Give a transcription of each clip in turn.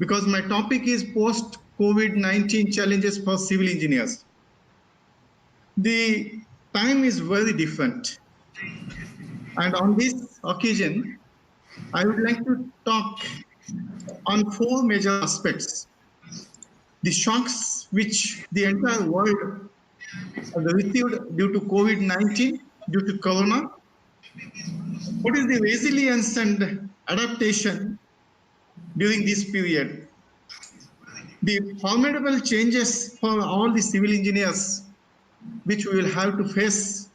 because my topic is post-COVID-19 challenges for civil engineers. The time is very different. And on this occasion, I would like to talk on four major aspects. The shocks which the entire world has received due to COVID-19, due to Corona. What is the resilience and adaptation during this period? The formidable changes for all the civil engineers which we will have to face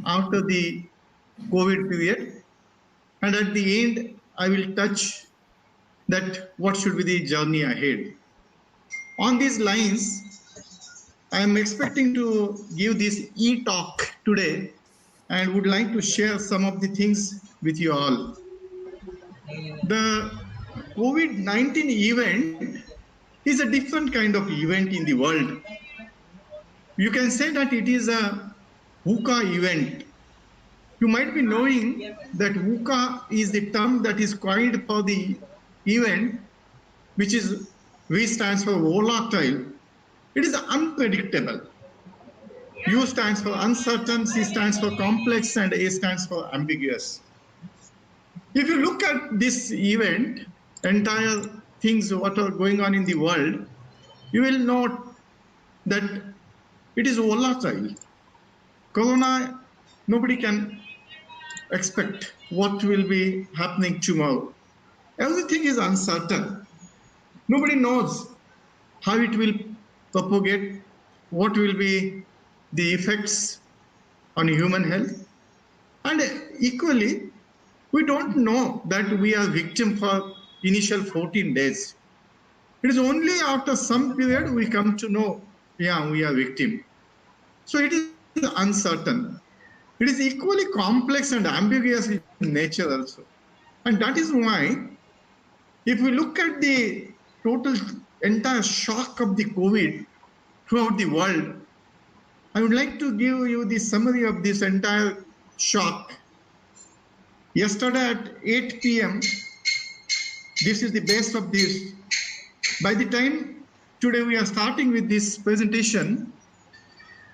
after the COVID period. And at the end, I will touch that what should be the journey ahead. On these lines, I am expecting to give this e-talk today and would like to share some of the things with you all. The COVID-19 event is a different kind of event in the world. You can say that it is a VUCA event. You might be knowing that VUCA is the term that is coined for the event, which is V stands for volatile. It is unpredictable. U stands for uncertain, C stands for complex, and A stands for ambiguous. If you look at this event, entire things what are going on in the world, you will note that it is volatile. Corona, nobody can expect what will be happening tomorrow. Everything is uncertain. Nobody knows how it will propagate, what will be the effects on human health. And equally, we don't know that we are victim for initial 14 days. It is only after some period we come to know, yeah, we are victim. So it is uncertain. It is equally complex and ambiguous in nature also. And that is why, if we look at the total entire shock of the COVID throughout the world, I would like to give you the summary of this entire shock. Yesterday at 8 p.m., this is the base of this. By the time today we are starting with this presentation,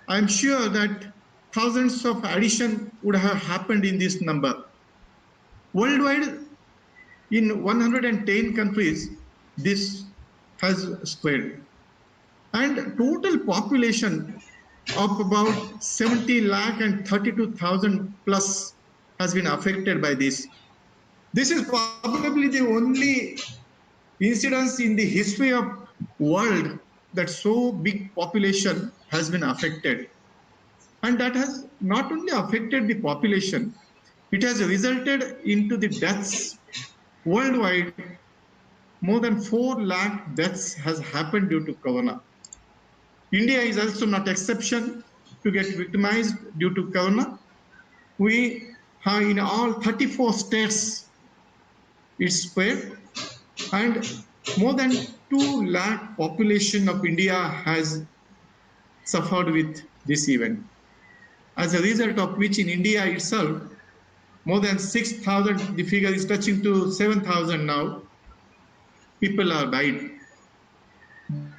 I am sure that thousands of addition would have happened in this number. Worldwide, in 110 countries, this has spread. And total population of about 70 lakh and 32,000 plus has been affected by this. This is probably the only incidence in the history of world that so big population has been affected. And that has not only affected the population, it has resulted into the deaths worldwide. More than 4 lakh deaths has happened due to Corona. India is also not exception to get victimized due to Corona. We have in all 34 states it's spread, and more than 2 lakh population of India has suffered with this event. As a result of which in India itself, more than 6,000, the figure is touching to 7,000 now, people are died.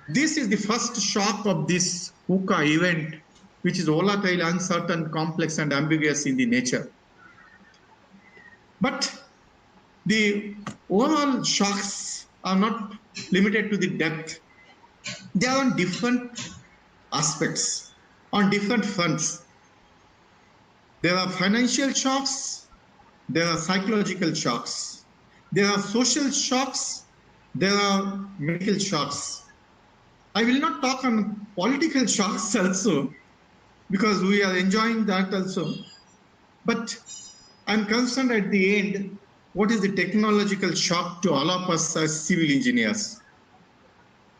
This is the first shock of this VUCA event, which is volatile, uncertain, complex, and ambiguous in the nature. But the overall shocks are not limited to the depth. They are on different aspects, on different fronts. There are financial shocks, there are psychological shocks, there are social shocks, there are medical shocks. I will not talk on political shocks also, because we are enjoying that also. But I'm concerned at the end, what is the technological shock to all of us as civil engineers?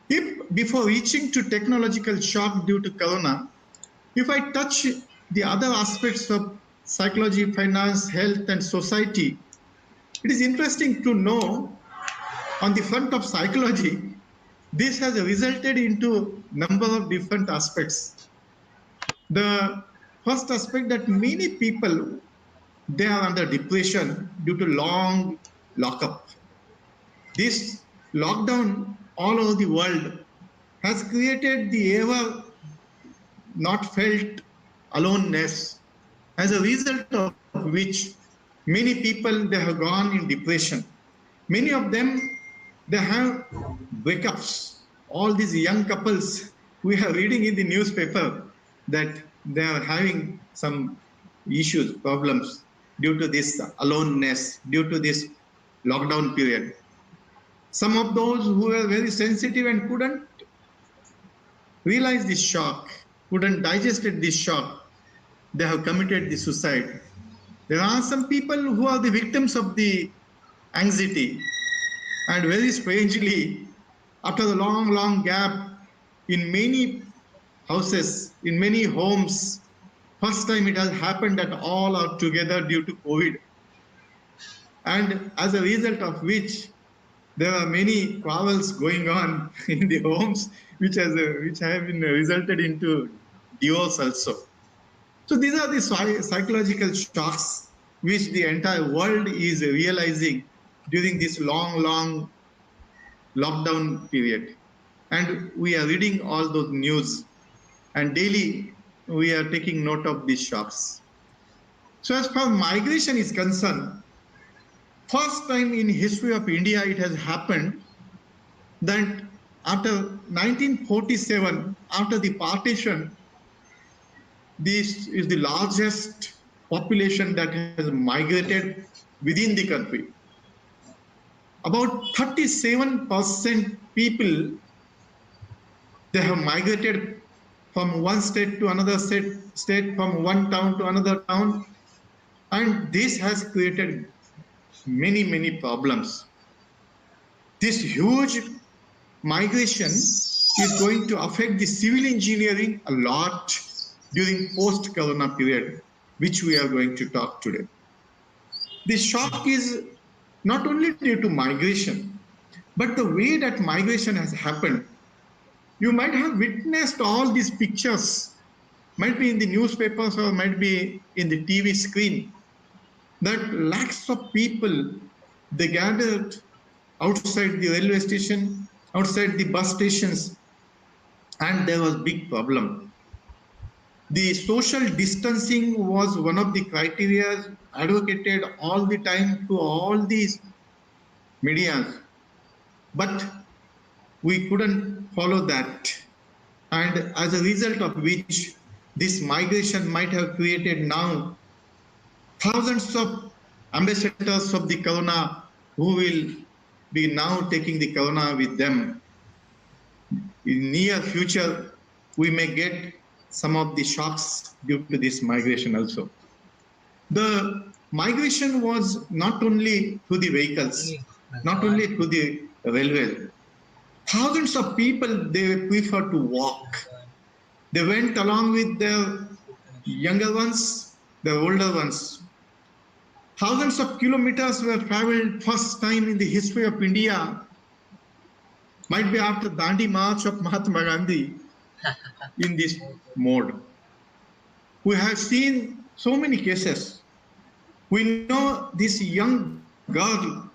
If before reaching to technological shock due to Corona, if I touch the other aspects of psychology, finance, health, and society, it is interesting to know on the front of psychology, this has resulted into number of different aspects. The first aspect that many people, they are under depression due to long lockup. This lockdown all over the world has created the ever not felt aloneness, as a result of which many people they have gone in depression. Many of them they have breakups. All these young couples we are reading in the newspaper that they are having some issues, problems due to this aloneness, due to this lockdown period. Some of those who were very sensitive and couldn't realize this shock, couldn't digest this shock, they have committed the suicide. There are some people who are the victims of the anxiety, and very strangely, after the long gap in many houses, in many homes, first time it has happened that all are together due to COVID. And as a result of which, there are many quarrels going on in the homes, which have been resulted into divorce also. So these are the psychological shocks which the entire world is realizing during this long lockdown period. And we are reading all those news, and daily we are taking note of these shocks. So as far as migration is concerned, first time in history of India it has happened that after 1947, after the partition, this is the largest population that has migrated within the country. About 37% people, they have migrated from one state to another state, from one town to another town. And this has created many problems. This huge migration is going to affect the civil engineering a lot during post-corona period, which we are going to talk today. This shock is not only due to migration, but the way that migration has happened. You might have witnessed all these pictures, might be in the newspapers or might be in the TV screen, that lakhs of people, they gathered outside the railway station, outside the bus stations, and there was big problem. The social distancing was one of the criteria advocated all the time to all these media, but we couldn't follow that. And as a result of which, this migration might have created now thousands of ambassadors of the corona who will be now taking the corona with them. In near future, we may get some of the shocks due to this migration also. The migration was not only through the vehicles, not only through the railway. Thousands of people, they prefer to walk. They went along with their younger ones, their older ones. Thousands of kilometers were traveled first time in the history of India. Might be after Dandi March of Mahatma Gandhi in this mode. We have seen so many cases. We know this young girl,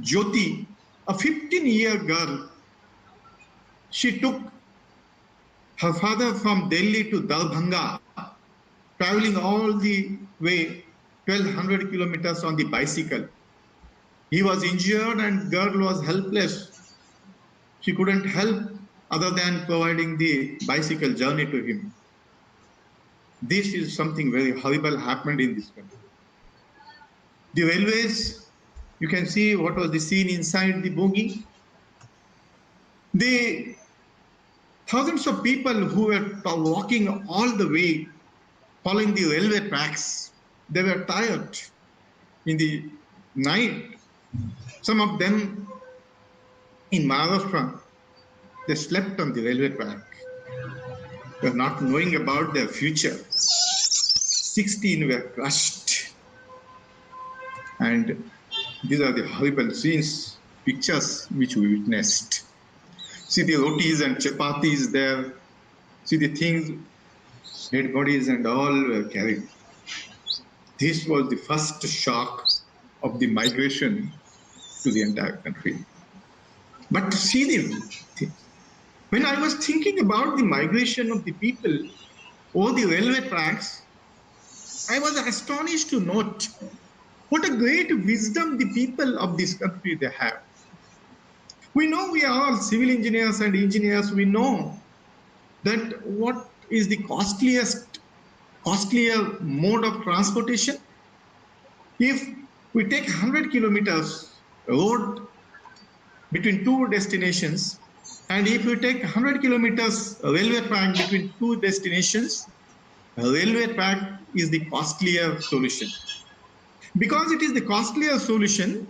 Jyoti, a 15-year girl. She took her father from Delhi to Darbhanga, traveling all the way 1200 kilometers on the bicycle. He was injured and girl was helpless. She couldn't help other than providing the bicycle journey to him. This is something very horrible happened in this country. The railways, you can see what was the scene inside the bogie. The thousands of people who were walking all the way, following the railway tracks, they were tired in the night. Some of them in Maharashtra, they slept on the railway track. They were not knowing about their future. 16 were crushed. And these are the horrible scenes, pictures which we witnessed. See the rotis and chapatis there. See the things, dead bodies and all were carried. This was the first shock of the migration to the entire country. But to see the, when I was thinking about the migration of the people over the railway tracks, I was astonished to note what a great wisdom the people of this country they have. We know we are all civil engineers and engineers. We know that what is the costlier mode of transportation. If we take 100 kilometers road between two destinations, and if we take 100 kilometers railway track between two destinations, a railway track is the costlier solution. Because it is the costlier solution,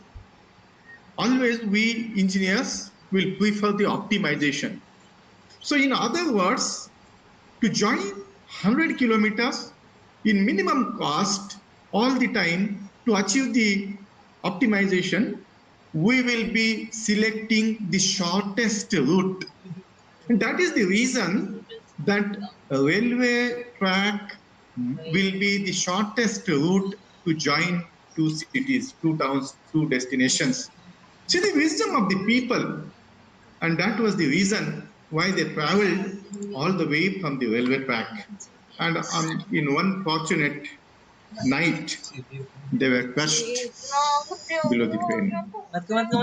always we engineers will prefer the optimization. So in other words, to join 100 kilometers in minimum cost all the time to achieve the optimization, we will be selecting the shortest route. And that is the reason that a railway track will be the shortest route to join two cities, two towns, two destinations. See the wisdom of the people, and that was the reason why they traveled all the way from the railway track. And in one fortunate night, they were crushed below the train.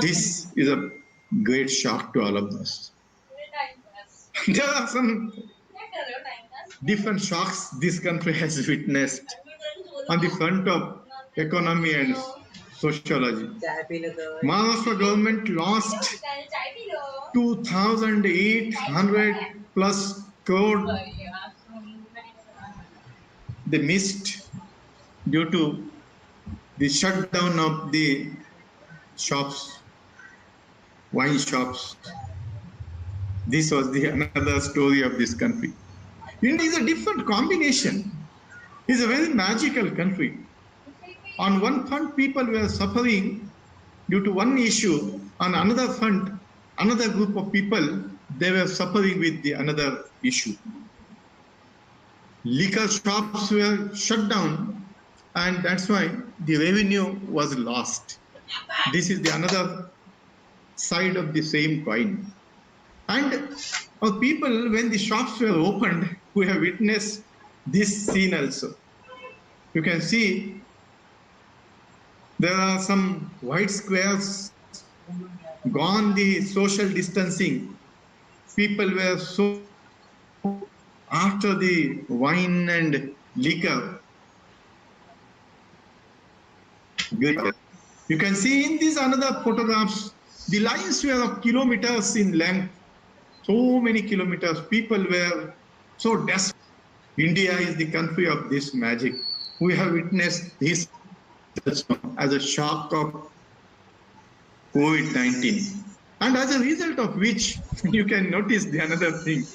This is a great shock to all of us. There are some different shocks this country has witnessed on the front of economy and sociology. Maharashtra government lost 2,800 plus crore they missed due to the shutdown of the shops, wine shops. This was another story of this country. India is a different combination. It's a very magical country. On one front, people were suffering due to one issue. On another front, another group of people, they were suffering with the another issue. Liquor shops were shut down, and that's why the revenue was lost. This is the another side of the same coin. And our people, when the shops were opened, we have witnessed this scene also. You can see there are some white squares, gone the social distancing. People were so after the wine and liquor. You can see in these another photographs, the lines were of kilometers in length, so many kilometers. People were so desperate. India is the country of this magic. We have witnessed this as a shock of COVID-19. And as a result of which, you can notice the another thing.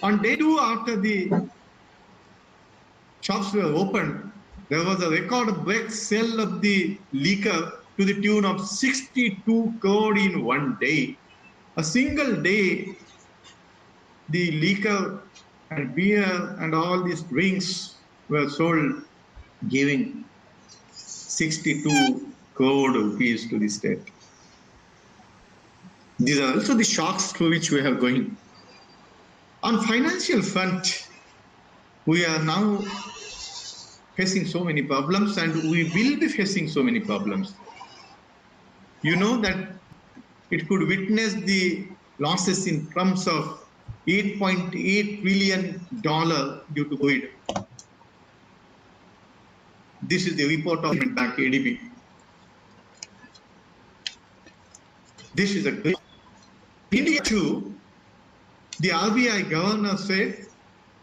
On day 2 after the shops were opened, there was a record break sale of the liquor to the tune of 62 crore in one day. A single day, the liquor and beer and all these drinks were sold, giving 62 crore rupees to the state. These are also the shocks through which we are going. On financial front, we are now facing so many problems, and we will be facing so many problems. You know that it could witness the losses in terms of $8.8 trillion due to COVID. This is the report of Bank ADB. This is a great. India too, the RBI governor said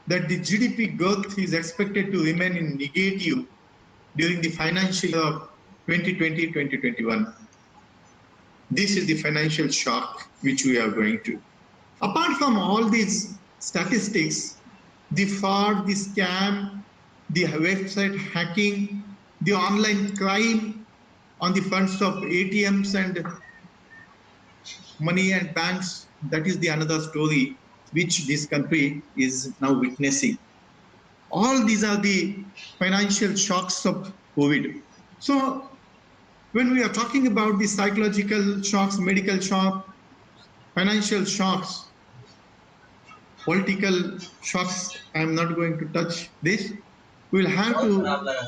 that the GDP growth is expected to remain in negative during the financial year of 2020-2021. This is the financial shock which we are going to. Apart from all these statistics, the fraud, the scam, the website hacking, the online crime on the fronts of ATMs and money and banks, that is the another story which this country is now witnessing. All these are the financial shocks of COVID. So when we are talking about the psychological shocks, medical shock, financial shocks, political shocks. I am not going to touch this. We will have to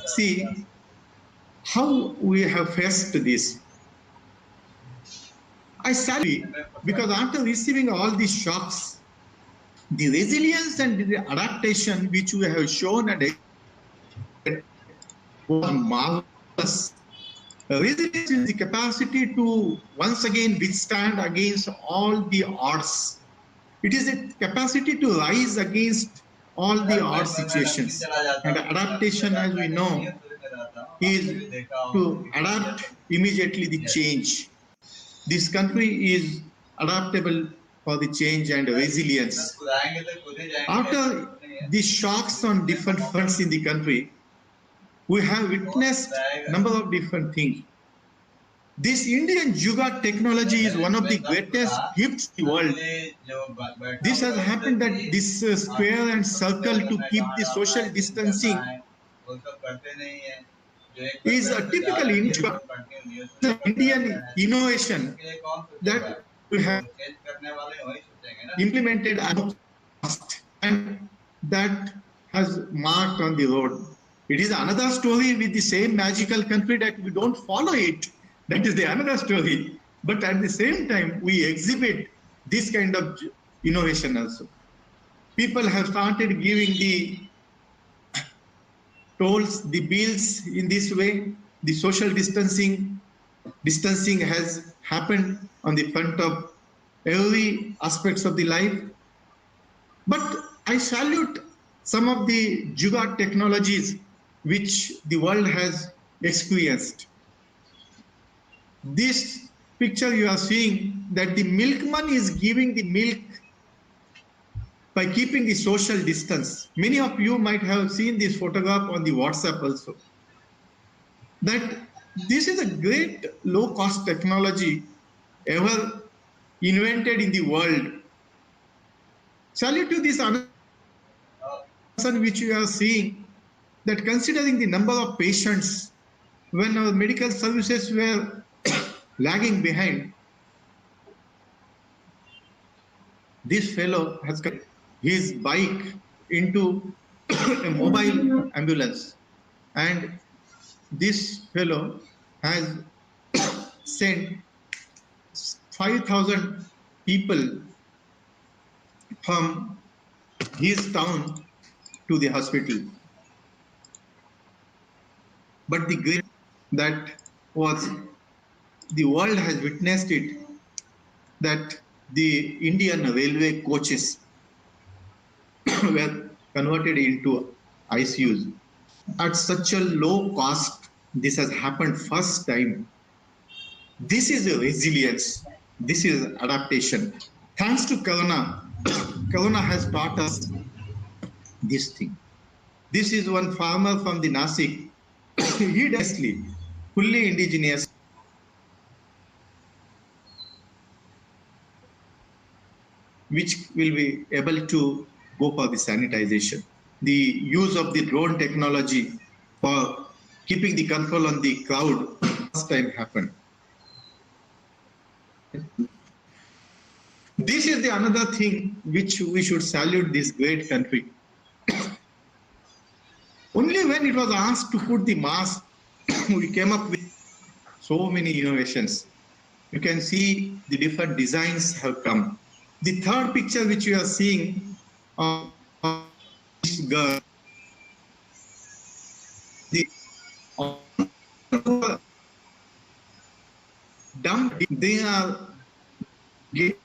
see how we have faced this. I sadly, because after receiving all these shocks, the resilience and the adaptation which we have shown and was marvelous. Resilience is the capacity to once again withstand against all the odds. It is a capacity to rise against all the odd situations. And adaptation, as we know, is to adapt immediately the change. This country is adaptable for the change and resilience. After the shocks on different fronts in the country, we have witnessed a number of different things. This Indian Jugaad technology is one of the greatest gifts in the world. This has happened that this square and circle to keep the social distancing is a typical Indian innovation that we have implemented and that has marked on the road. It is another story with the same magical country that we don't follow it. That is the another story. But at the same time, we exhibit this kind of innovation also. People have started giving the tolls, the bills in this way. The social distancing has happened on the front of every aspects of the life. But I salute some of the Jugaad technologies which the world has experienced. This picture you are seeing that the milkman is giving the milk by keeping the social distance. Many of you might have seen this photograph on the WhatsApp also. That this is a great low-cost technology ever invented in the world. Salute to this other person which you are seeing, that considering the number of patients when our medical services were lagging behind, this fellow has got his bike into a mobile ambulance, and this fellow has sent 5,000 people from his town to the hospital. But the great that was, the world has witnessed it, that the Indian railway coaches were converted into ICUs at such a low cost. This has happened first time. This is a resilience. This is adaptation. Thanks to Corona, Corona has taught us this thing. This is one farmer from the Nasik. He directly, fully indigenous, which will be able to go for the sanitization. The use of the drone technology for keeping the control on the crowd first time happened. This is the another thing which we should salute this great country. Only when it was asked to put the mask, we came up with so many innovations. You can see the different designs have come. The third picture which you are seeing of this girl, they are getting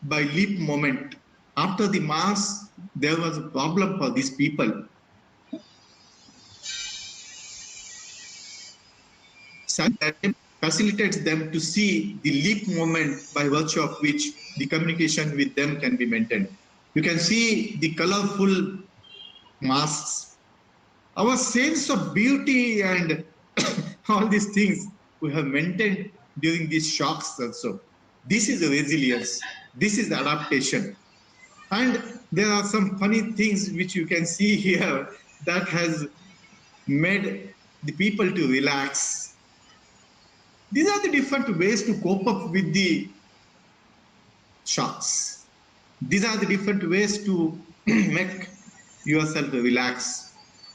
by leap moment. After the mask, there was a problem for these people. That facilitates them to see the leap moment by virtue of which the communication with them can be maintained. You can see the colorful masks. Our sense of beauty and all these things we have maintained during these shocks also. This is a resilience. This is adaptation. And there are some funny things which you can see here that has made the people to relax. These are the different ways to cope up with the shocks. These are the different ways to make yourself relax.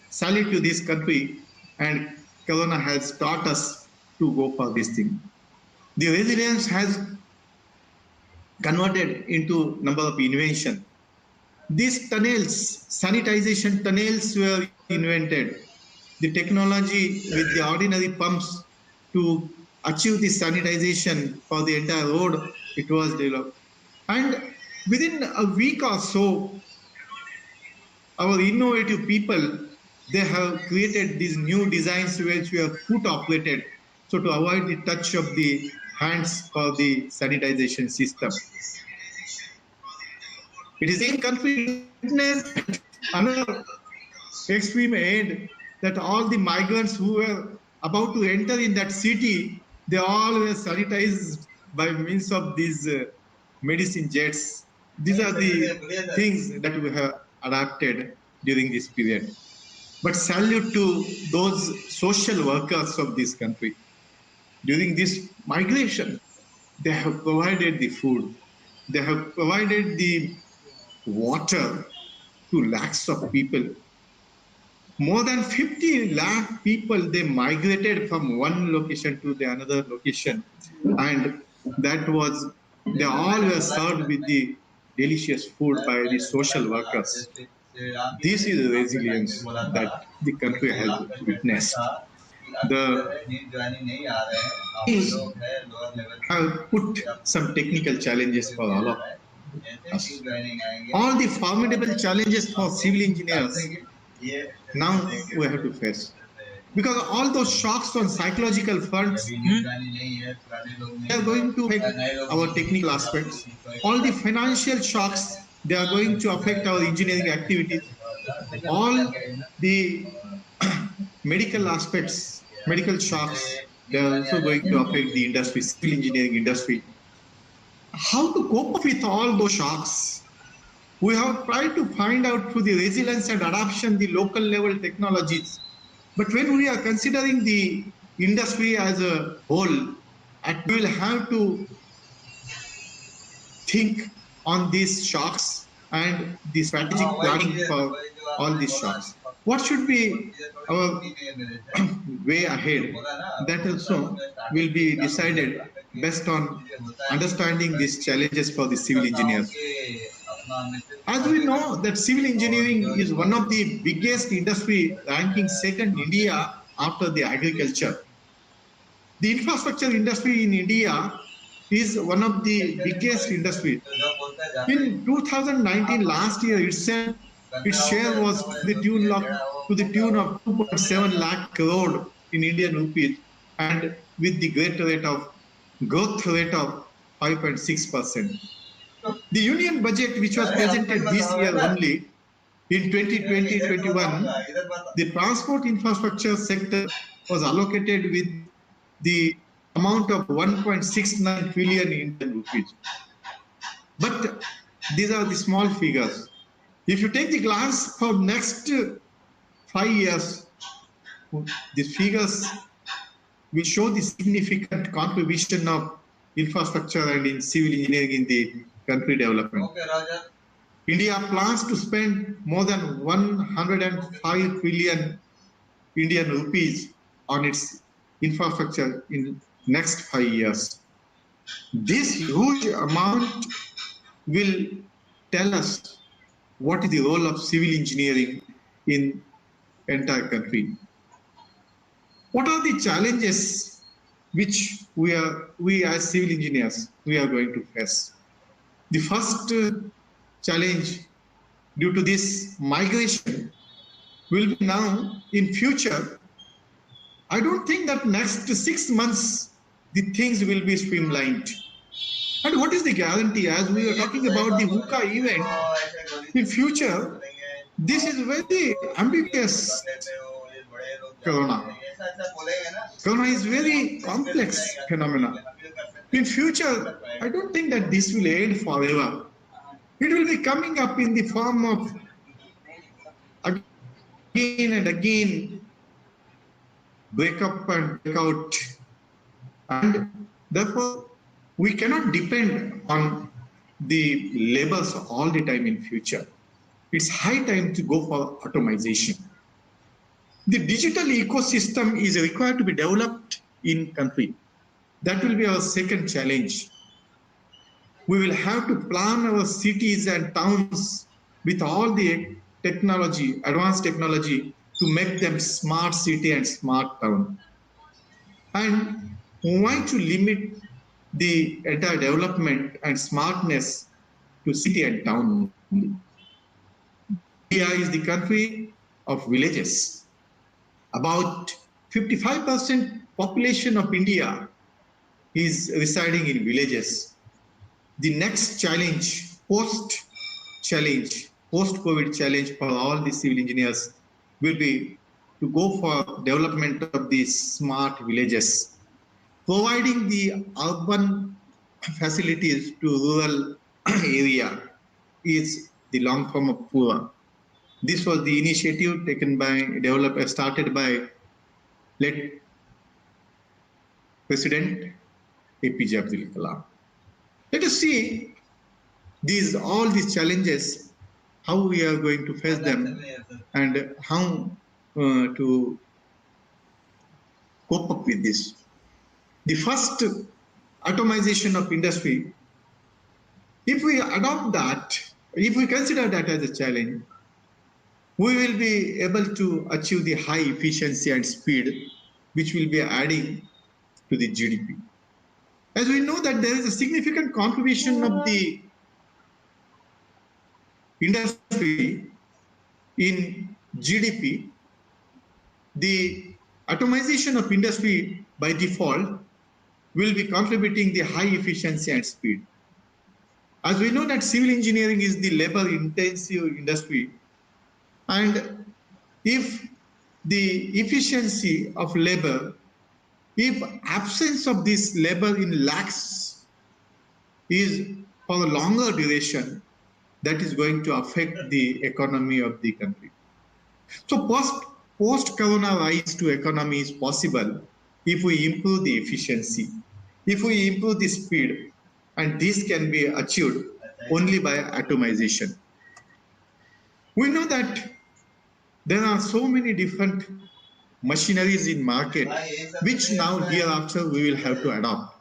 Salute to this country, and Corona has taught us to go for this thing. The resilience has converted into number of invention. These tunnels, sanitization tunnels were invented. The technology with the ordinary pumps to achieve the sanitization for the entire road, it was developed. And within a week or so, our innovative people, they have created these new designs which were foot operated, so to avoid the touch of the hands for the sanitization system. It is in country another extreme end that all the migrants who were about to enter in that city, they all were sanitized by means of these medicine jets. These are the things that we have adapted during this period. But salute to those social workers of this country. During this migration, they have provided the food, they have provided the water to lakhs of people. More than 50 lakh people, they migrated from one location to the another location. And that was, they all were served with the delicious food by the social workers. This is the resilience that the country has witnessed. We have put some technical challenges for all of us. All the formidable challenges for civil engineers now we have to face. Because all those shocks on psychological fronts, they are going to affect our technical aspects. All the financial shocks, they are going to affect our engineering activities. All the medical aspects, medical shocks, they are also going to affect the industry, civil engineering industry. How to cope up with all those shocks? We have tried to find out through the resilience and adaptation the local level technologies. But when we are considering the industry as a whole, we will have to think on these shocks and the strategic planning for all these shocks. What should be our way ahead? That also will be decided based on understanding these challenges for the civil engineers. As we know that civil engineering is one of the biggest industry, ranking second in India after the agriculture. The infrastructure industry in India is one of the biggest industry. In 2019, last year itself, its share was to the tune of 2.7 lakh crore in Indian rupees, and with the growth rate of 5.6%. The union budget, which was presented this year only, in 2020-21, the transport infrastructure sector was allocated with the amount of 1.69 trillion Indian rupees. But these are the small figures. If you take the glance for next 5 years, these figures will show the significant contribution of infrastructure and in civil engineering in the country development. India plans to spend more than 105 trillion Indian rupees on its infrastructure in next 5 years. This huge amount will tell us what is the role of civil engineering in entire country. What are the challenges which we as civil engineers we are going to face? The first challenge due to this migration will be now in future. I don't think that next 6 months the things will be streamlined. And what is the guarantee? As we were talking about the VUCA event, in future, this is very ambiguous. Corona is very complex phenomena. In future, I don't think that this will end forever. It will be coming up in the form of again and again break up and break out. And therefore, we cannot depend on the labors all the time in future. It's high time to go for automation. The digital ecosystem is required to be developed in country. That will be our second challenge. We will have to plan our cities and towns with all the technology, advanced technology, to make them smart city and smart town. And why to limit the entire development and smartness to city and town only? India is the country of villages. About 55% population of India is residing in villages. The next challenge, post-COVID challenge for all the civil engineers will be to go for development of these smart villages, providing the urban facilities to rural area is the long form of PUA. This was the initiative taken by, started by late President APJ Abdul Kalam. Let us see all these challenges, how we are going to face them, and how to cope up with this. The first, automation of industry. If we adopt that, if we consider that as a challenge, we will be able to achieve the high efficiency and speed, which will be adding to the GDP. As we know that there is a significant contribution of the industry in GDP, the automation of industry by default will be contributing the high efficiency and speed. As we know that civil engineering is the labor-intensive industry, and if the efficiency of labor, if absence of this labor in lakhs is for a longer duration, that is going to affect the economy of the country. So post-corona rise to economy is possible if we improve the efficiency, if we improve the speed, and this can be achieved only by automation. We know that there are so many different machineries in market, which now hereafter we will have to adopt.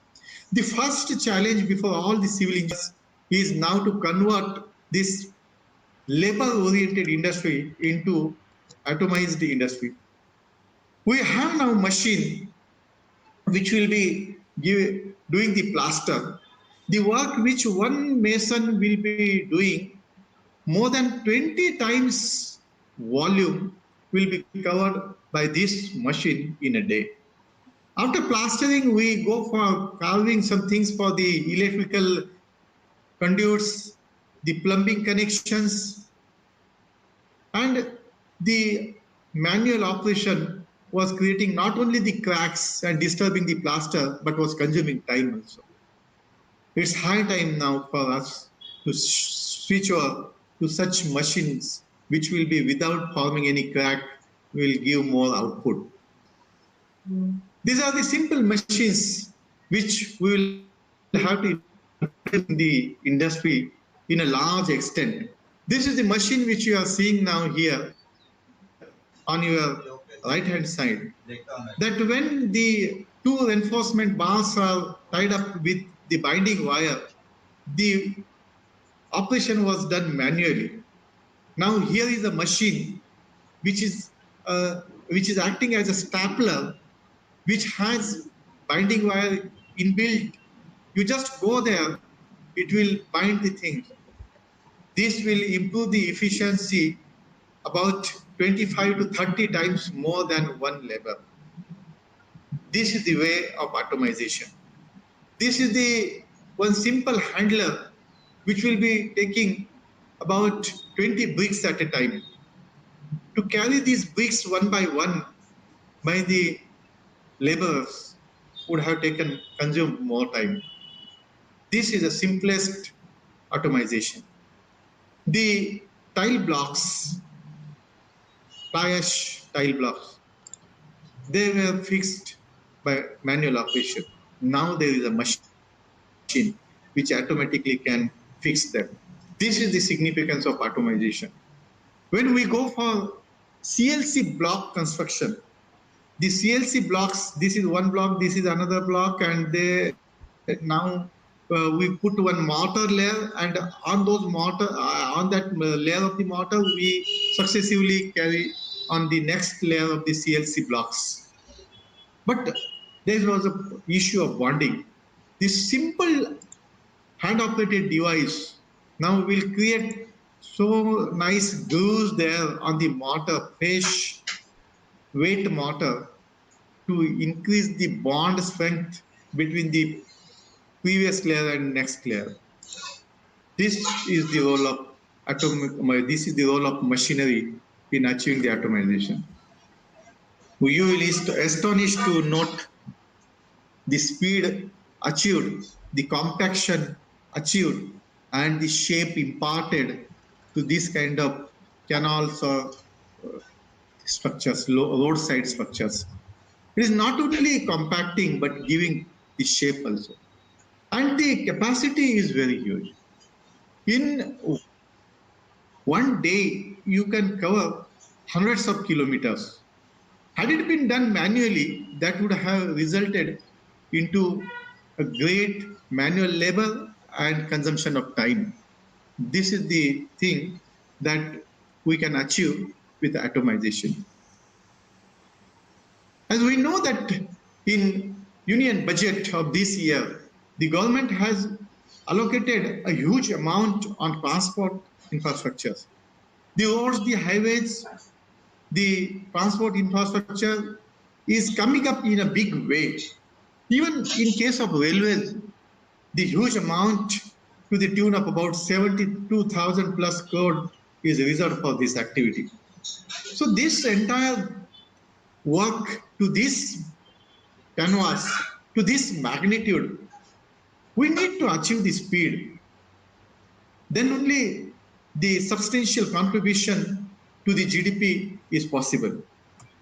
The first challenge before all the civil engineers is now to convert this labor-oriented industry into atomized industry. We have now machine which will be doing the plaster. The work which one mason will be doing, more than 20 times volume will be covered by this machine in a day. After plastering, we go for carving some things for the electrical conduits, the plumbing connections, and the manual operation was creating not only the cracks and disturbing the plaster, but was consuming time also. It's high time now for us to switch over to such machines which will be without forming any crack, will give more output. These are the simple machines which we will have to in the industry in a large extent. This is the machine which you are seeing now here on your right hand side. That when the two reinforcement bars are tied up with the binding wire, the operation was done manually. Now here is a machine which is acting as a stapler, which has binding wire inbuilt. You just go there, it will bind the thing. This will improve the efficiency about 25 to 30 times more than one labor. This is the way of automation. This is the one simple handler which will be taking about 20 bricks at a time. To carry these bricks one by one by the laborers would have consumed more time. This is the simplest automation. The tile blocks, fly ash tile blocks, they were fixed by manual operation. Now there is a machine which automatically can fix them. This is the significance of atomization. When we go for CLC block construction, the CLC blocks, this is one block, this is another block, and they now we put one mortar layer, and on those mortar, on that layer of the mortar, we successively carry on the next layer of the CLC blocks. But there was an issue of bonding. This simple hand-operated device now will create so nice grooves there on the mortar, fresh weight mortar, to increase the bond strength between the previous layer and next layer. This is the role of this is the role of machinery in achieving the atomization. You will be astonished to note the speed achieved, the compaction achieved, and the shape imparted to this kind of canals or structures, roadside structures. It is not only compacting but giving the shape also. And the capacity is very huge. In one day, you can cover hundreds of kilometers. Had it been done manually, that would have resulted into a great manual labor and consumption of time. This is the thing that we can achieve with atomization. As we know that in union budget of this year, the government has allocated a huge amount on transport infrastructures. The roads, the highways, the transport infrastructure is coming up in a big way. Even in case of railways, the huge amount to the tune of about 72,000 plus crore is reserved for this activity. So this entire work to this canvas, to this magnitude, we need to achieve the speed. Then only the substantial contribution to the GDP is possible.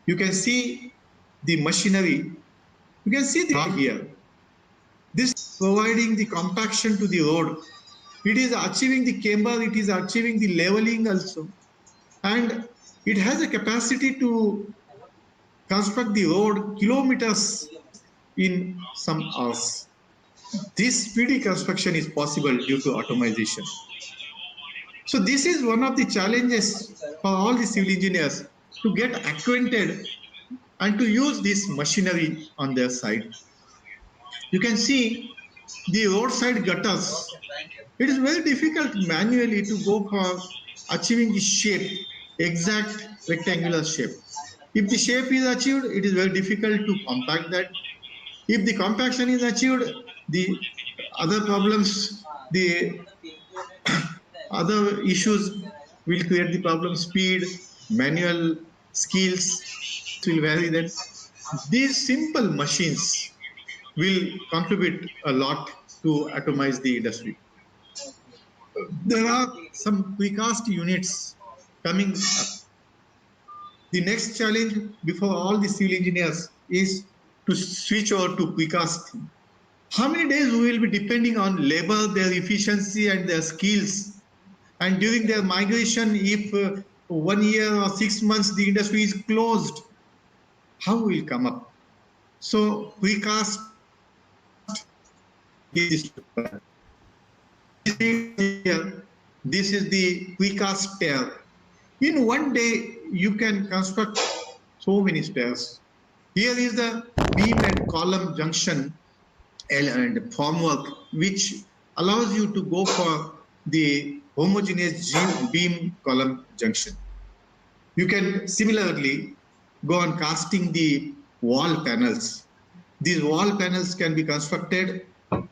You can see the machinery. You can see the here. This is providing the compaction to the road. It is achieving the camber, it is achieving the leveling also. And it has a capacity to construct the road kilometers in some hours. This speedy construction is possible due to automation. So this is one of the challenges for all the civil engineers to get acquainted and to use this machinery on their side. You can see the roadside gutters. It is very difficult manually to go for achieving the shape, exact rectangular shape. If the shape is achieved, it is very difficult to compact that. If the compaction is achieved, the other problems, the other issues will create the problem. Speed, manual skills will vary. That these simple machines will contribute a lot to atomize the industry. There are some precast units coming up. The next challenge before all the civil engineers is to switch over to precast. How many days we will be depending on labor, their efficiency and their skills? And during their migration, if 1 year or 6 months the industry is closed, how will come up? So precast is this is the precast stair. In one day, you can construct so many stairs. Here is the beam and column junction and formwork, which allows you to go for the homogeneous beam column junction. You can similarly go on casting the wall panels. These wall panels can be constructed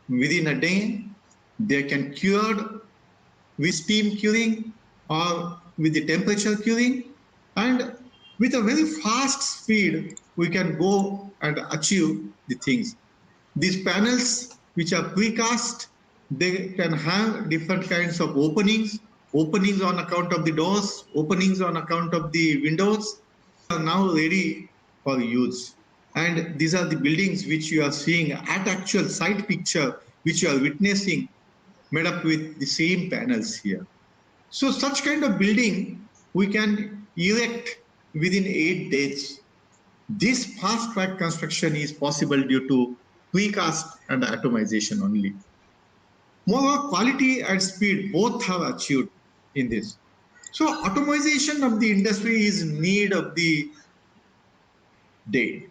within a day. They can cured with steam curing or with the temperature curing, and with a very fast speed we can go and achieve the things. These panels which are precast, they can have different kinds of openings on account of the doors, openings on account of the windows, are now ready for use. And these are the buildings which you are seeing at actual site picture, which you are witnessing. made up with the same panels here. So such kind of building we can erect within 8 days. This fast track construction is possible due to precast and atomization only. Moreover, quality and speed both have achieved in this. So automation of the industry is need of the day.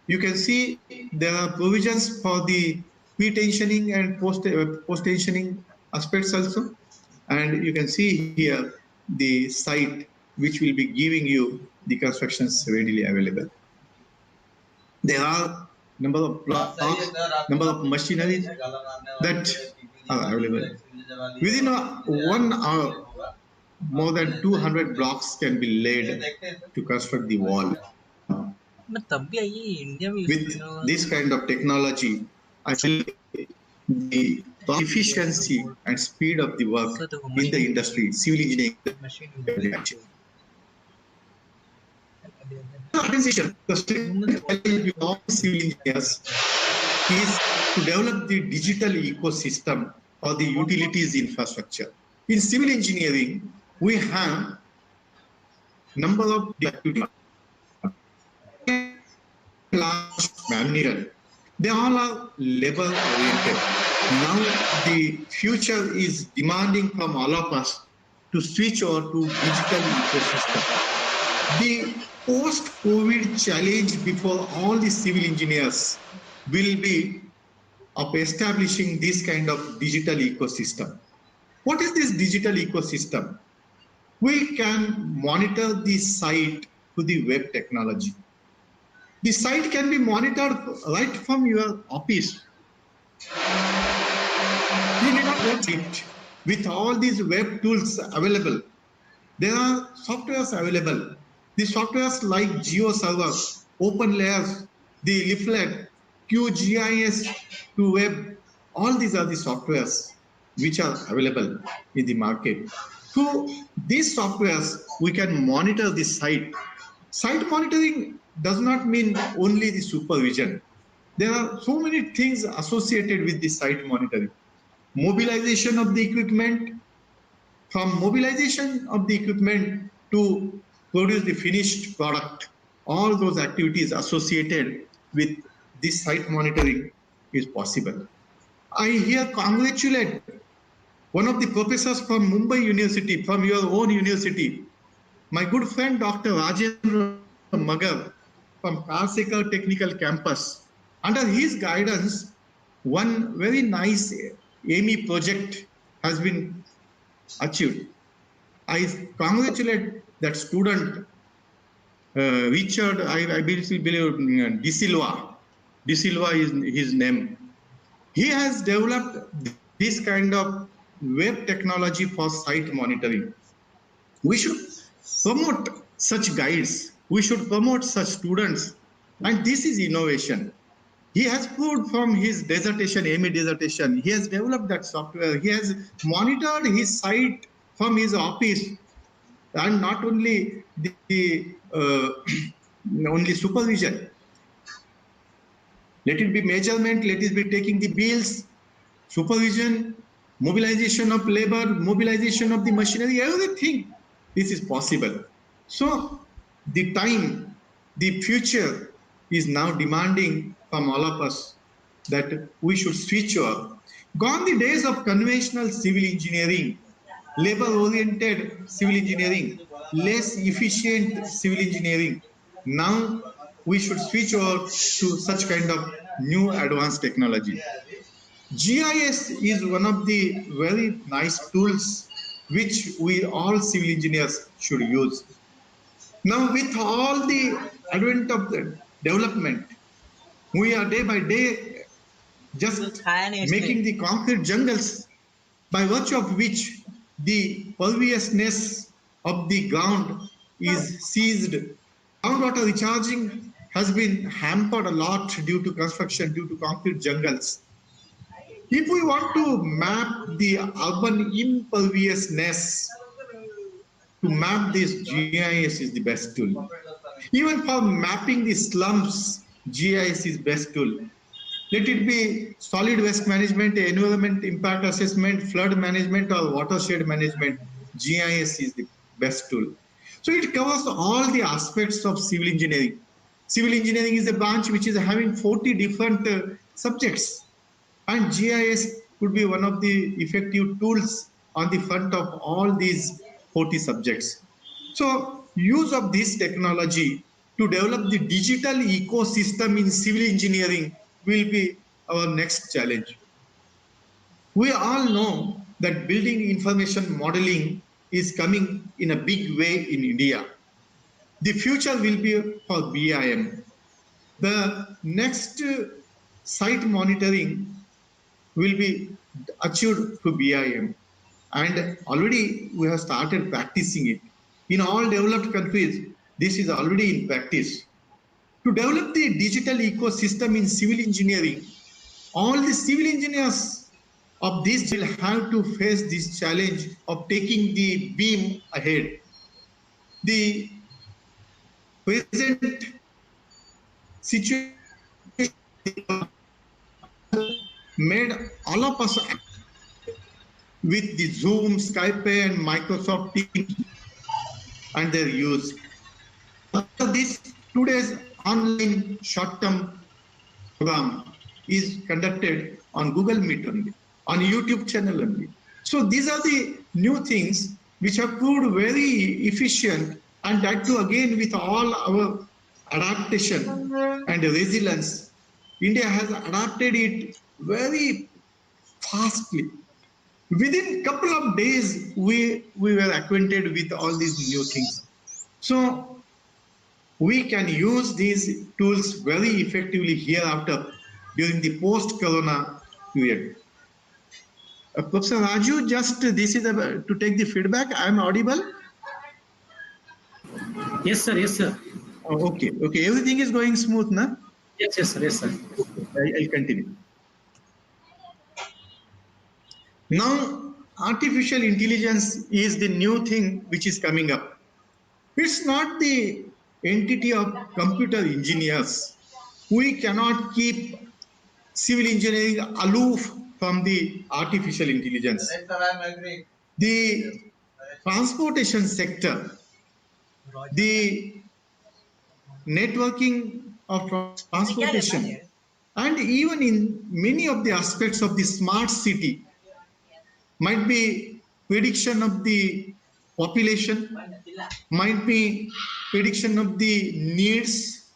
You can see there are provisions for the pre-tensioning and post-tensioning aspects also. And you can see here the site which will be giving you the constructions readily available. There are number of blocks, number of machineries that are available. Within 1 hour, more than 200 blocks can be laid to construct the wall. With this kind of technology, I feel the efficiency and speed of the work in the industry, civil engineering. The challenge of civil engineers is to develop the digital ecosystem or the utilities infrastructure. In civil engineering, we have number of large manual. They all are labor oriented. Now the future is demanding from all of us to switch over to digital ecosystem. The post-COVID challenge before all the civil engineers will be of establishing this kind of digital ecosystem. What is this digital ecosystem? We can monitor the site through the web technology. The site can be monitored right from your office. You need not watch it. With all these web tools available, there are softwares available. The softwares like GeoServer, OpenLayers, the Leaflet, QGIS to web, all these are the softwares which are available in the market. Through these softwares, we can monitor the site. Site monitoring does not mean only the supervision. There are so many things associated with the site monitoring. Mobilization of the equipment, from mobilization of the equipment to produce the finished product, all those activities associated with this site monitoring is possible. I here congratulate one of the professors from Mumbai University, from your own university, my good friend Dr. Rajendra Magar from Karsekar Technical Campus. Under his guidance, one very nice AMI project has been achieved. I congratulate that student, Richard, I believe De Silva. De Silva is his name. He has developed this kind of web technology for site monitoring. We should promote such guides. We should promote such students. And this is innovation. He has proved from his dissertation, MA dissertation, he has developed that software. He has monitored his site from his office, and not only the only supervision. Let it be measurement, let it be taking the bills, supervision, mobilization of labor, mobilization of the machinery, everything. This is possible. So the time, the future is now demanding from all of us that we should switch over. Gone the days of conventional civil engineering, labor-oriented civil engineering, less efficient civil engineering. Now we should switch over to such kind of new advanced technology. GIS is one of the very nice tools which we all civil engineers should use. Now with all the advent of the development, we are day by day just making the concrete jungles by virtue of which the perviousness of the ground is seized. Groundwater recharging has been hampered a lot due to construction, due to concrete jungles. If we want to map the urban imperviousness, to map this, GIS is the best tool. Even for mapping the slums, GIS is best tool. Let it be solid waste management, environment impact assessment, flood management, or watershed management. GIS is the best tool. So it covers all the aspects of civil engineering. Civil engineering is a branch which is having 40 different subjects, and GIS could be one of the effective tools on the front of all these 40 subjects. So use of this technology to develop the digital ecosystem in civil engineering will be our next challenge. We all know that building information modeling is coming in a big way in India. The future will be for BIM. The next site monitoring will be achieved through BIM. And already we have started practicing it. In all developed countries, this is already in practice. To develop the digital ecosystem in civil engineering, all the civil engineers of this will have to face this challenge of taking the beam ahead. The present situation made all of us with the Zoom, Skype, and Microsoft Teams and their use. This today's online short-term program is conducted on Google Meet only, on YouTube channel only. So these are the new things which have proved very efficient, and that too again with all our adaptation and resilience. India has adapted it very fastly. Within a couple of days, we were acquainted with all these new things. So we can use these tools very effectively hereafter during the post-corona period. Professor Raju, just this is to take the feedback. I am audible? Yes, sir. Yes, sir. Oh, okay. Okay. Everything is going smooth, na? Yes, yes, sir. Yes, sir. I'll continue. Now, artificial intelligence is the new thing which is coming up. It's not the entity of computer engineers. We cannot keep civil engineering aloof from the artificial intelligence. The transportation sector, the networking of transportation, and even in many of the aspects of the smart city, might be prediction of the population, might be prediction of the needs.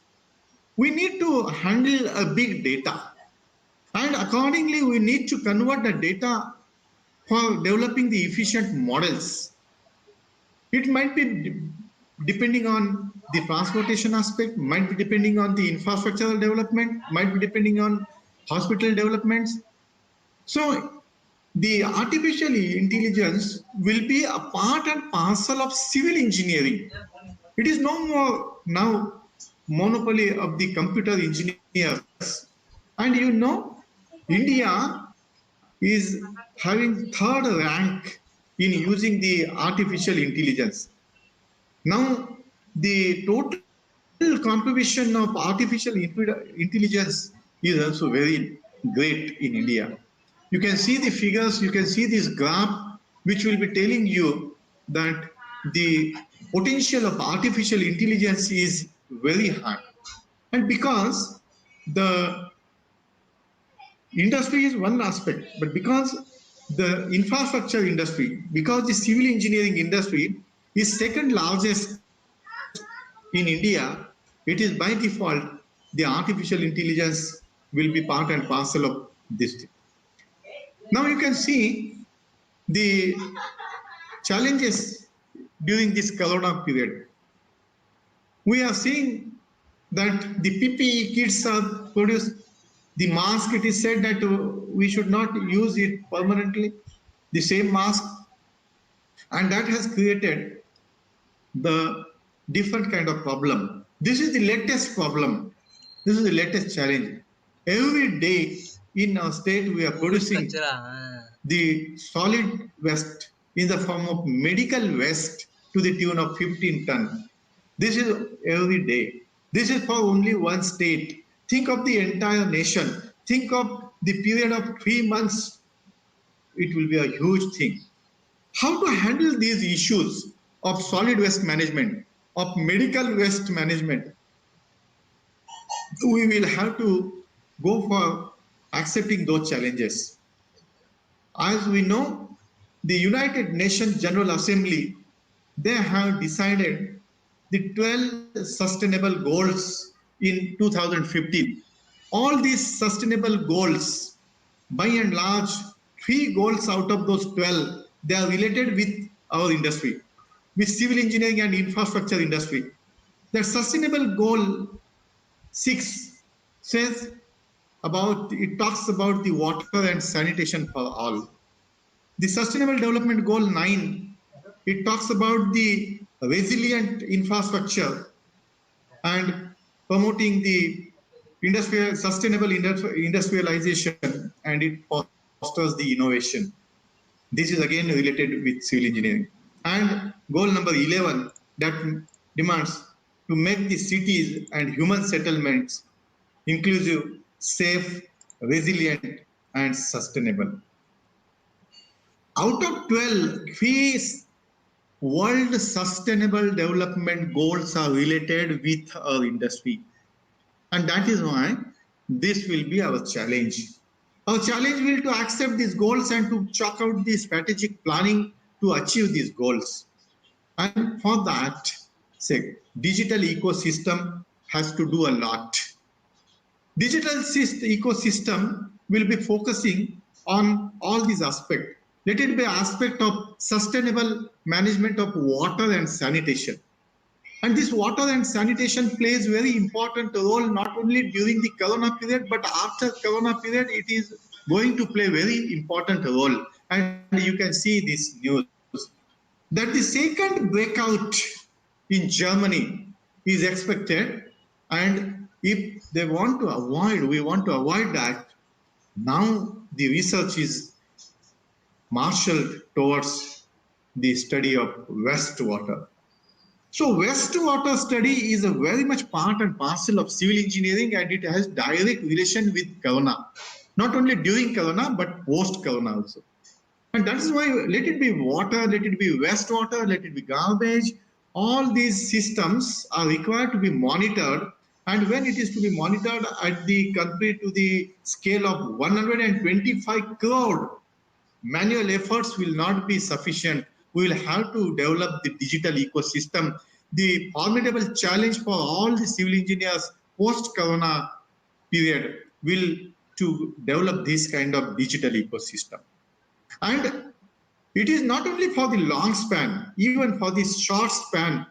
We need to handle a big data, and accordingly we need to convert the data for developing the efficient models. It might be depending on the transportation aspect, might be depending on the infrastructural development, might be depending on hospital developments. So the artificial intelligence will be a part and parcel of civil engineering. It is no more now monopoly of the computer engineers. And you know, India is having third rank in using the artificial intelligence. Now, the total contribution of artificial intelligence is also very great in India. You can see the figures, you can see this graph, which will be telling you that the potential of artificial intelligence is very high. And because the industry is one aspect, but because the infrastructure industry, because the civil engineering industry is second largest in India, it is by default the artificial intelligence will be part and parcel of this thing. Now you can see the challenges during this corona period. We are seeing that the PPE kits are produced. The mask, it is said that we should not use it permanently, the same mask. And that has created the different kind of problem. This is the latest problem. This is the latest challenge. Every day in our state, we are producing the solid waste in the form of medical waste to the tune of 15 tons. This is every day. This is for only one state. Think of the entire nation. think of the period of 3 months, it will be a huge thing. How to handle these issues of solid waste management, of medical waste management, we will have to go for accepting those challenges. As we know, the United Nations General Assembly, they have decided the 12 sustainable goals in 2015. All these sustainable goals, by and large, 3 goals out of those 12, they are related with our industry, with civil engineering and infrastructure industry. The sustainable goal 6 says it talks about the water and sanitation for all. The Sustainable Development Goal 9, it talks about the resilient infrastructure and promoting the sustainable industrialization, and it fosters the innovation. This is again related with civil engineering. And goal number 11, that demands to make the cities and human settlements inclusive, safe, resilient, and sustainable. Out of 12, 3 World Sustainable Development Goals are related with our industry. And that is why this will be our challenge. Our challenge will to accept these goals and to chalk out the strategic planning to achieve these goals. And for that, say, digital ecosystem has to do a lot. Digital ecosystem will be focusing on all these aspects. Let it be an aspect of sustainable management of water and sanitation. And this water and sanitation plays very important role not only during the Corona period, but after Corona period, it is going to play very important role. And you can see this news that the second breakout in Germany is expected, and if they want to avoid, we want to avoid that. Now the research is marshaled towards the study of wastewater. So wastewater study is a very much part and parcel of civil engineering, and it has direct relation with Corona. Not only during Corona, but post-Corona also. And that is why let it be water, let it be wastewater, let it be garbage, all these systems are required to be monitored. And when it is to be monitored at the compared to the scale of 125 crore, manual efforts will not be sufficient. We will have to develop the digital ecosystem. The formidable challenge for all the civil engineers post-Corona period will to develop this kind of digital ecosystem. And it is not only for the long span, even for the short span.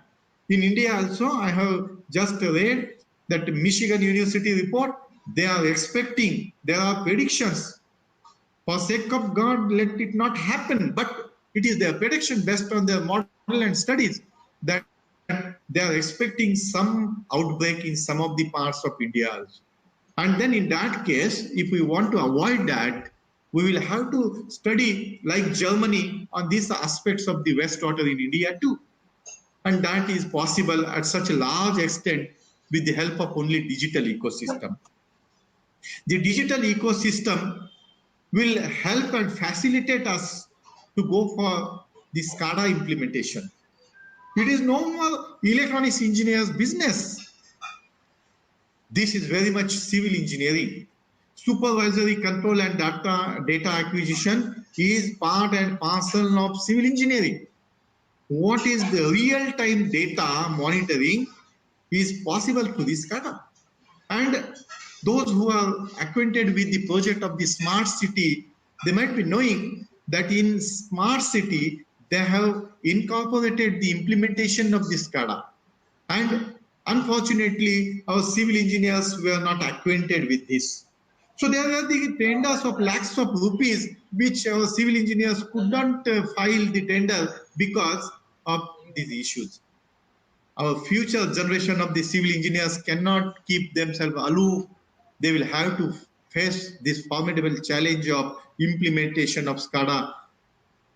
In India also, I have just read that Michigan University report, they are expecting, there are predictions. For sake of God, let it not happen. But it is their prediction based on their model and studies that they are expecting some outbreak in some of the parts of India also. And then in that case, if we want to avoid that, we will have to study like Germany on these aspects of the wastewater in India too. And that is possible at such a large extent with the help of only digital ecosystem. The digital ecosystem will help and facilitate us to go for the SCADA implementation. It is no more electronics engineers' business. This is very much civil engineering. Supervisory control and data acquisition is part and parcel of civil engineering. What is the real-time data monitoring is possible through this SCADA. And those who are acquainted with the project of the smart city, they might be knowing that in smart city, they have incorporated the implementation of this SCADA. And unfortunately, our civil engineers were not acquainted with this. So there are the tenders of lakhs of rupees, which our civil engineers could not file the tender because of these issues. Our future generation of the civil engineers cannot keep themselves aloof. They will have to face this formidable challenge of implementation of SCADA.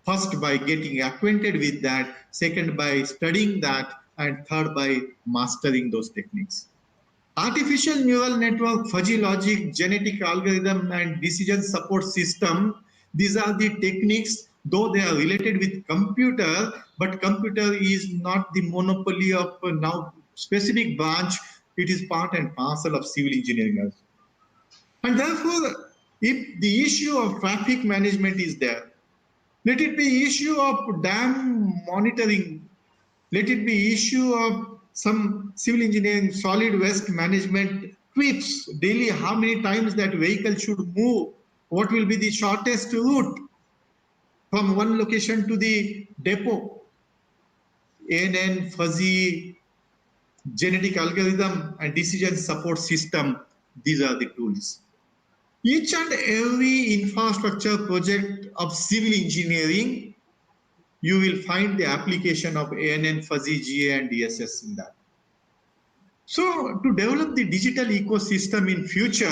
First, by getting acquainted with that, second, by studying that, and third, by mastering those techniques. Artificial neural network, fuzzy logic, genetic algorithm, and decision support system. These are the techniques, though they are related with computer, but computer is not the monopoly of now specific branch. It is part and parcel of civil engineering. And therefore, if the issue of traffic management is there, let it be issue of dam monitoring, let it be issue of some civil engineering, solid waste management tweaks daily, how many times that vehicle should move, what will be the shortest route from one location to the depot, ANN, fuzzy, genetic algorithm, and decision support system. These are the tools. Each and every infrastructure project of civil engineering, you will find the application of ANN, fuzzy, GA, and DSS in that. So to develop the digital ecosystem in future,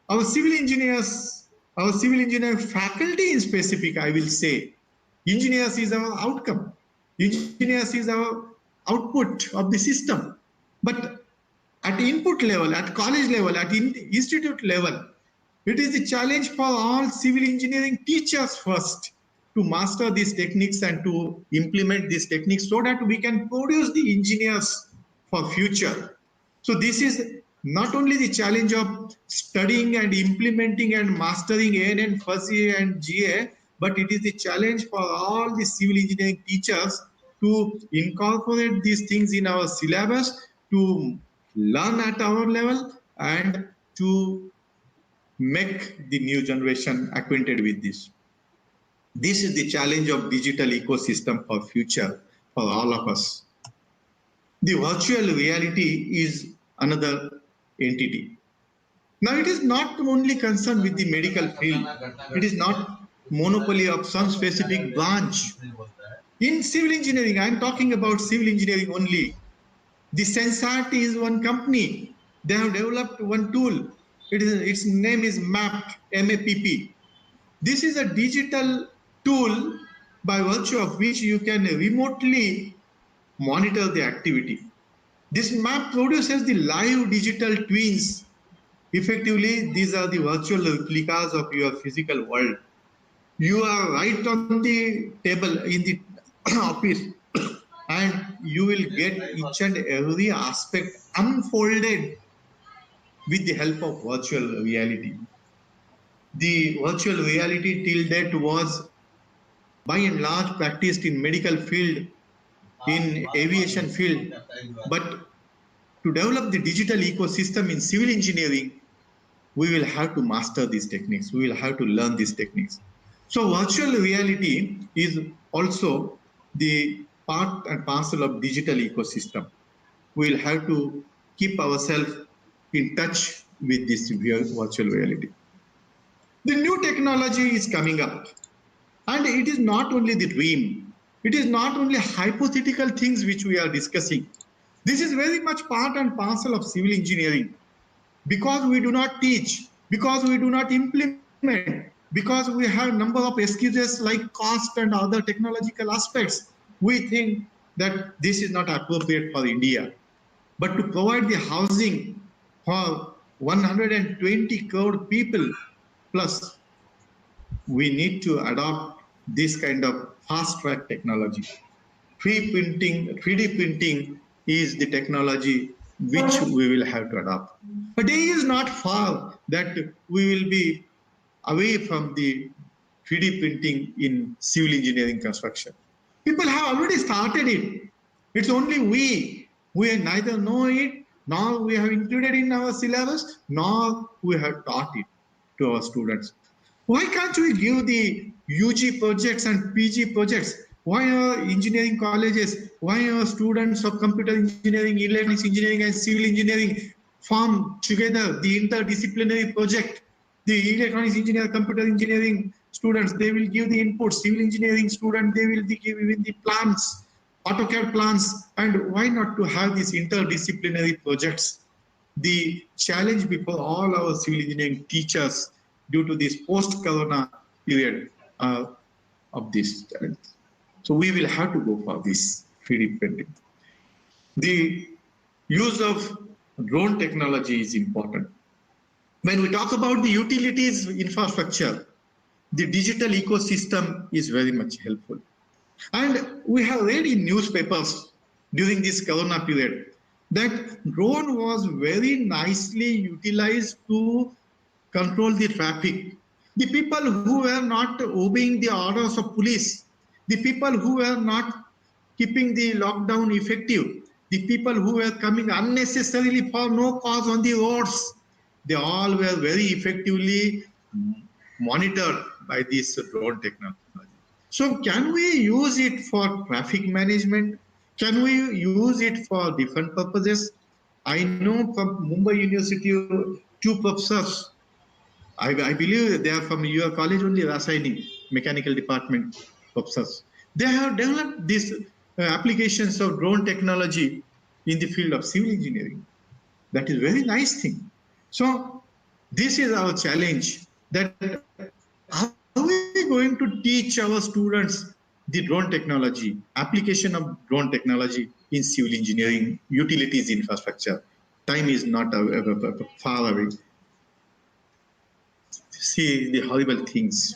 our civil engineers, our civil engineering faculty in specific, I will say, engineers is our outcome. Engineers is our output of the system. But at input level, at college level, at institute level, it is the challenge for all civil engineering teachers first to master these techniques and to implement these techniques so that we can produce the engineers for future. So this is not only the challenge of studying and implementing and mastering ANN, fuzzy, and GA, but it is the challenge for all the civil engineering teachers to incorporate these things in our syllabus, to learn at our level, and to make the new generation acquainted with this. This is the challenge of digital ecosystem for future for all of us. The virtual reality is another entity. Now it is not only concerned with the medical field. It is not monopoly of some specific branch. In civil engineering, I am talking about civil engineering only. The Sensat is one company. They have developed one tool. Its name is MAP, M-A-P-P. This is a digital tool by virtue of which you can remotely monitor the activity. This map produces the live digital twins. Effectively, these are the virtual replicas of your physical world. You are right on the table in the office and you will get each and every aspect unfolded with the help of virtual reality. The virtual reality till date was by and large practiced in medical field, in aviation field, but to develop the digital ecosystem in civil engineering, we will have to master these techniques. We will have to learn these techniques. So virtual reality is also the part and parcel of digital ecosystem. We will have to keep ourselves in touch with this virtual reality. The new technology is coming up, and it is not only the dream. It is not only hypothetical things which we are discussing. This is very much part and parcel of civil engineering. Because we do not teach, because we do not implement, because we have a number of excuses like cost and other technological aspects, we think that this is not appropriate for India. But to provide the housing for 120 crore people plus, we need to adopt this kind of fast-track technology. 3D printing is the technology which we will have to adopt. A day is not far that we will be away from the 3D printing in civil engineering construction. People have already started it. It's only we neither know it, nor we have included in our syllabus, nor we have taught it to our students. Why can't we give the UG projects and PG projects? Why are engineering colleges, why are students of computer engineering, electronics engineering, and civil engineering form together the interdisciplinary project? The electronics engineer, computer engineering students, they will give the input. Civil engineering students, they will give even the plans, AutoCAD plans. And why not to have these interdisciplinary projects? The challenge before all our civil engineering teachers due to this post-corona period of this challenge. So we will have to go for this 3D printing. The use of drone technology is important. When we talk about the utilities infrastructure, the digital ecosystem is very much helpful. And we have read in newspapers during this corona period that drone was very nicely utilized to control the traffic. The people who were not obeying the orders of police, the people who were not keeping the lockdown effective, the people who were coming unnecessarily for no cause on the roads, they all were very effectively monitored by this drone technology. So can we use it for traffic management? Can we use it for different purposes? I know from Mumbai University, two professors, I believe they are from your college only, Rasayani, mechanical department professors. They have developed these applications of drone technology in the field of civil engineering. That is very nice thing. So this is our challenge, that how are we going to teach our students the drone technology, application of drone technology in civil engineering, utilities infrastructure? Time is not far away. See the horrible things.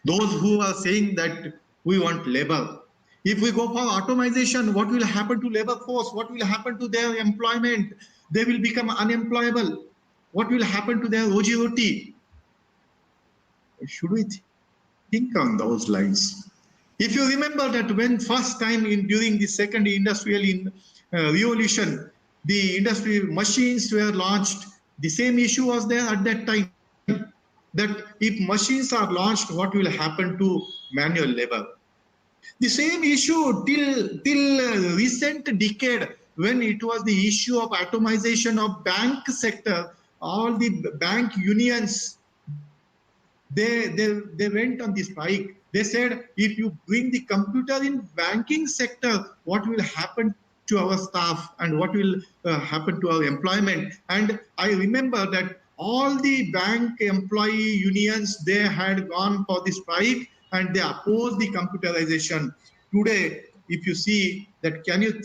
Those who are saying that we want labor. If we go for automation, what will happen to labor force? What will happen to their employment? They will become unemployable. What will happen to their roji roti? Should we think on those lines? If you remember that when first time during the second industrial revolution, the industry machines were launched, the same issue was there at that time, that if machines are launched, what will happen to manual labor? The same issue till recent decade, when it was the issue of atomization of bank sector, all the bank unions, they went on the strike. They said, if you bring the computer in banking sector, what will happen to our staff and what will happen to our employment? And I remember that all the bank employee unions, they had gone for the strike and they opposed the computerization. Today, if you see that, can you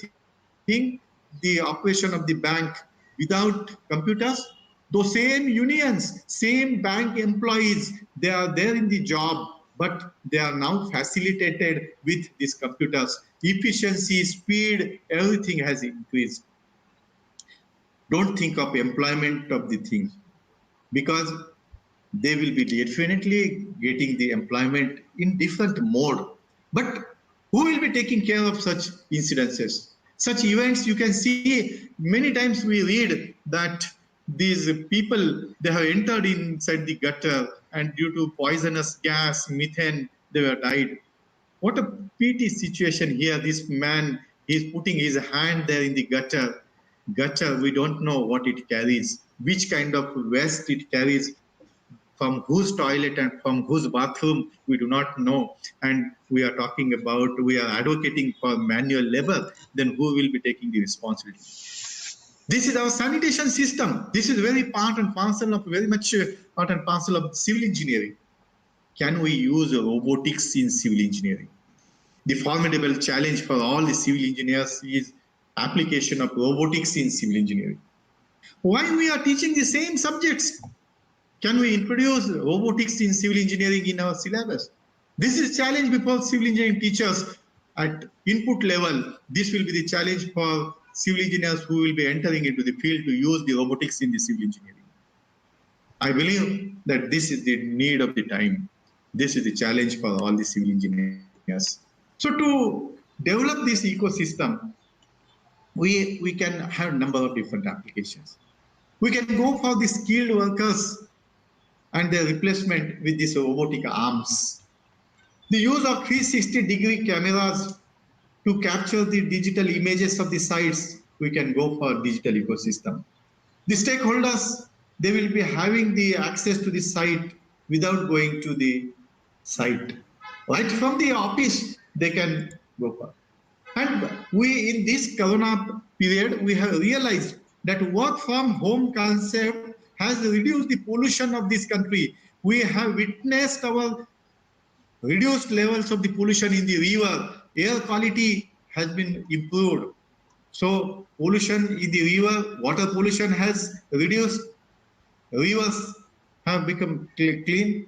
think the operation of the bank without computers? Those same unions, same bank employees, they are there in the job, but they are now facilitated with these computers. Efficiency, speed, everything has increased. Don't think of employment of the things, because they will be definitely getting the employment in different mode. But who will be taking care of such incidences? Such events, you can see many times we read that these people, they have entered inside the gutter and due to poisonous gas, methane, they were died. What a pity situation here. This man is putting his hand there in the gutter. Gutter, we don't know what it carries, which kind of waste it carries, from whose toilet and from whose bathroom, we do not know. And we are talking about, we are advocating for manual labor, then who will be taking the responsibility? This is our sanitation system. This is very part and parcel of, very much part and parcel of civil engineering. Can we use robotics in civil engineering? The formidable challenge for all the civil engineers is application of robotics in civil engineering. Why we are teaching the same subjects? Can we introduce robotics in civil engineering in our syllabus? This is a challenge before civil engineering teachers at input level. This will be the challenge for civil engineers who will be entering into the field to use the robotics in the civil engineering. I believe that this is the need of the time. This is the challenge for all the civil engineers. So to develop this ecosystem, we can have a number of different applications. We can go for the skilled workers and their replacement with these robotic arms. The use of 360-degree cameras to capture the digital images of the sites, we can go for digital ecosystem. The stakeholders, they will be having the access to the site without going to the site. Right from the office, they can go for. And we, in this corona period, we have realized that work from home concept has reduced the pollution of this country. We have witnessed our reduced levels of the pollution in the river. Air quality has been improved. So pollution in the river, water pollution has reduced. Rivers have become clean.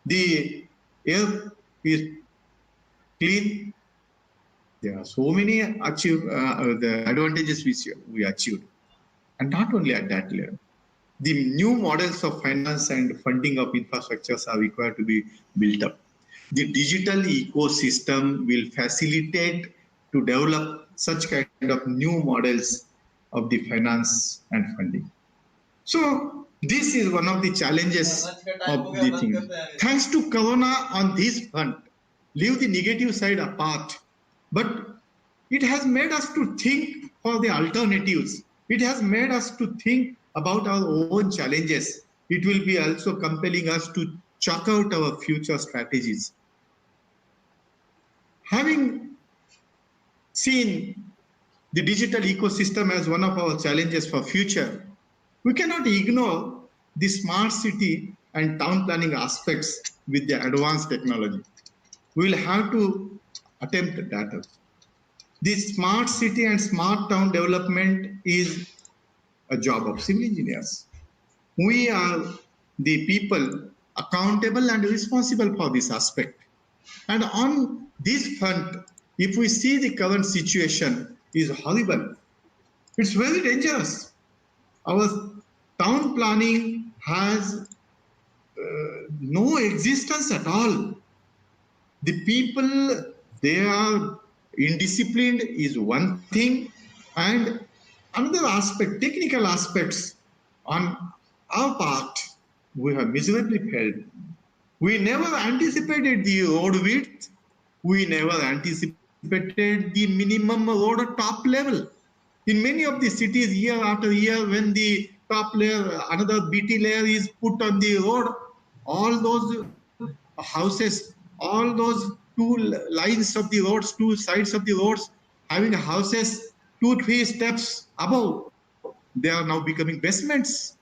The air is clean. There are so many the advantages which we achieved. And not only at that level. The new models of finance and funding of infrastructures are required to be built up. The digital ecosystem will facilitate to develop such kind of new models of the finance and funding. So this is one of the challenges of the thing. Thanks to Corona on this front, leave the negative side apart, but it has made us to think for the alternatives. It has made us to think about our own challenges. It will be also compelling us to chalk out our future strategies. Having seen the digital ecosystem as one of our challenges for future, we cannot ignore the smart city and town planning aspects with the advanced technology. We will have to attempt that. The smart city and smart town development is a job of civil engineers. We are the people accountable and responsible for this aspect. And on this front, if we see the current situation is horrible, it's very dangerous. Our town planning has no existence at all. The people, they are indisciplined is one thing, and another aspect, technical aspects on our part, we have miserably failed. We never anticipated the road width. We never anticipated the minimum road top level. In many of the cities, year after year, when the top layer, another BT layer is put on the road, all those houses, all those two lines of the roads, two sides of the roads, having houses 2-3 steps above, they are now becoming basements.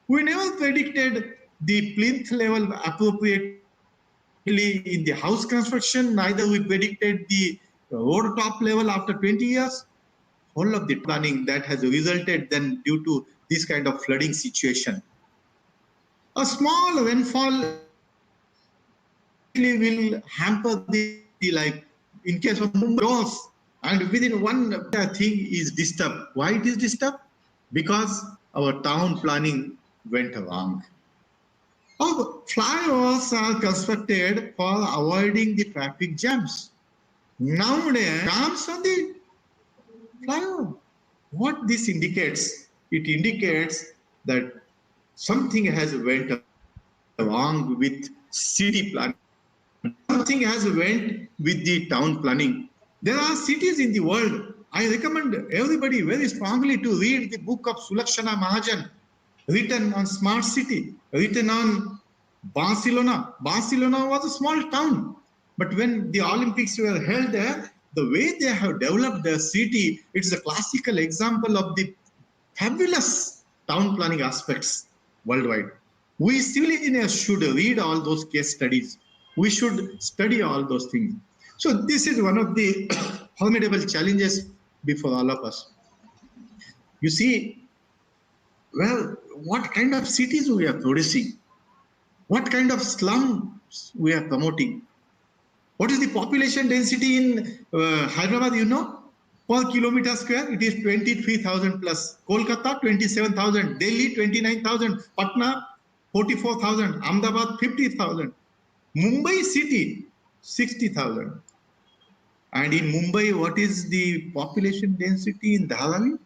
We never predicted the plinth level appropriately in the house construction, neither we predicted the road top level after 20 years. All of the planning that has resulted then due to this kind of flooding situation. A small rainfall will hamper the life. In case of Mumbai, and within one thing is disturbed. Why it is disturbed? Because our town planning went wrong. Our flyovers are constructed for avoiding the traffic jams. Nowadays, jams on the flyover. What this indicates? It indicates that something has went wrong with city planning. Something has went with the town planning. There are cities in the world. I recommend everybody very strongly to read the book of Sulakshana Mahajan, written on smart city, written on Barcelona. Barcelona was a small town, but when the Olympics were held there, the way they have developed their city, it's a classical example of the fabulous town planning aspects worldwide. We civil engineers should read all those case studies. We should study all those things. So this is one of the formidable challenges before all of us. You see, well, what kind of cities we are producing? What kind of slums we are promoting? What is the population density in Hyderabad, you know? Per kilometer square, it is 23,000 plus. Kolkata, 27,000. Delhi, 29,000. Patna, 44,000. Ahmedabad, 50,000. Mumbai city, 60,000. And in Mumbai, what is the population density in Dharavi?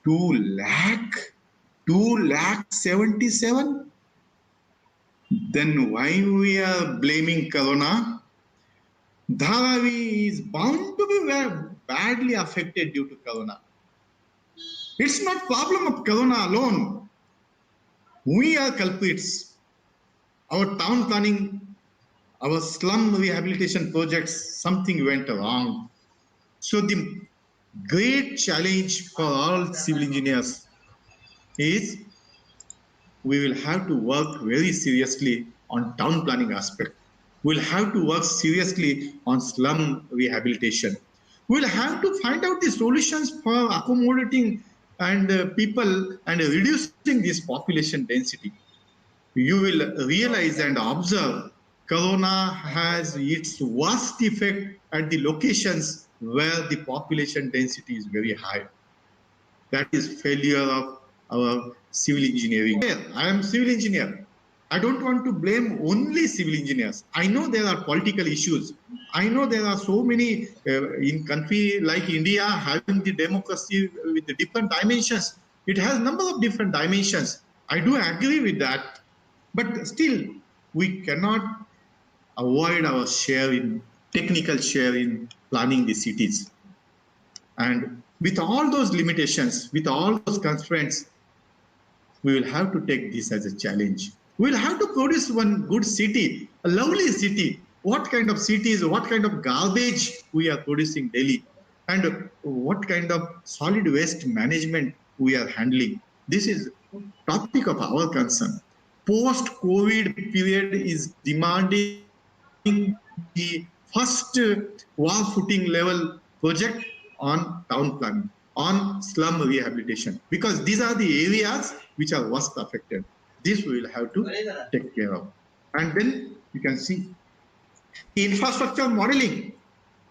2,77,000. Then why we are blaming Corona? Dharavi is bound to be badly affected due to Corona. It's not problem of Corona alone. We are culprits. Our town planning, our slum rehabilitation projects, something went wrong. So the great challenge for all civil engineers is we will have to work very seriously on town planning aspect. We'll have to work seriously on slum rehabilitation. We'll have to find out the solutions for accommodating and people and reducing this population density. You will realize and observe corona has its worst effect at the locations where the population density is very high. That is failure of our civil engineering. I am civil engineer. I don't want to blame only civil engineers. I know there are political issues. I know there are so many in country like India having the democracy with the different dimensions. It has number of different dimensions. I do agree with that. But still, we cannot avoid our share in technical share in planning the cities. And with all those limitations, with all those constraints, we will have to take this as a challenge. We will have to produce one good city, a lovely city. What kind of cities, what kind of garbage we are producing daily, and what kind of solid waste management we are handling. This is topic of our concern. Post-COVID period is demanding the first wall footing level project on town planning, on slum rehabilitation, because these are the areas which are worst affected. This we will have to take care of. And then you can see infrastructure modeling.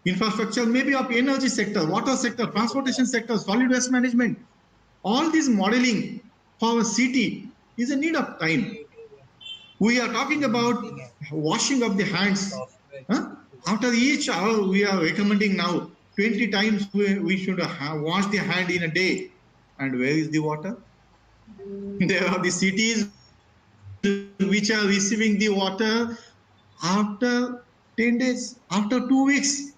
Infrastructure maybe of energy sector, water sector, transportation sector, solid waste management. All this modeling for a city is a need of time. We are talking about washing of the hands. After each hour, we are recommending now 20 times we should wash the hand in a day. And where is the water? There are the cities which are receiving the water after 10 days, after 2 weeks.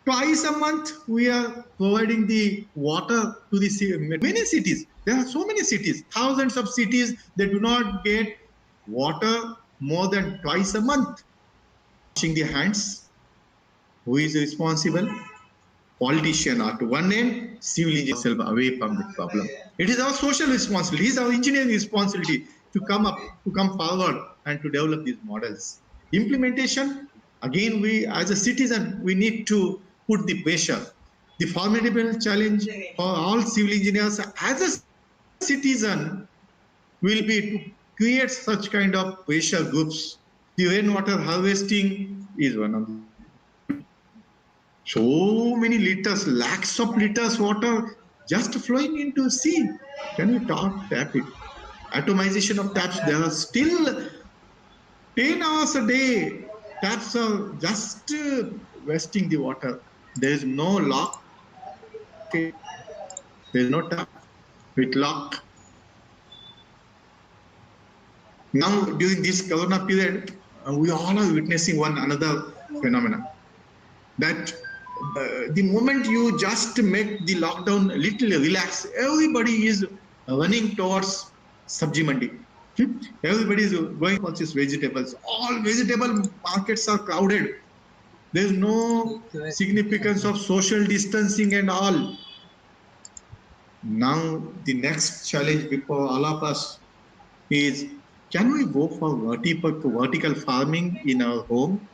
Twice a month, we are providing the water to the many cities. There are so many cities, thousands of cities, they do not get water more than twice a month. Washing the hands, who is responsible? Politician are to one end, civil engineer away from the problem. It is our social responsibility, it is our engineering responsibility to come forward and to develop these models. Implementation, again, we as a citizen, we need to put the pressure. The formidable challenge for all civil engineers as a citizen will be to create such kind of pressure groups. The rainwater harvesting is one of them. So many liters, lakhs of liters water just flowing into sea. Can we tap it? Atomization of taps, there are still 10 hours a day. Taps are just wasting the water. There is no lock. There is no tap with lock. Now, during this corona period, we all are witnessing one another phenomenon. That the moment you just make the lockdown a little relaxed, everybody is running towards Sabji Mandi. Everybody is going for these vegetables. All vegetable markets are crowded. There is no significance of social distancing and all. Now, the next challenge before all of us is, can we go for vertical farming in our home?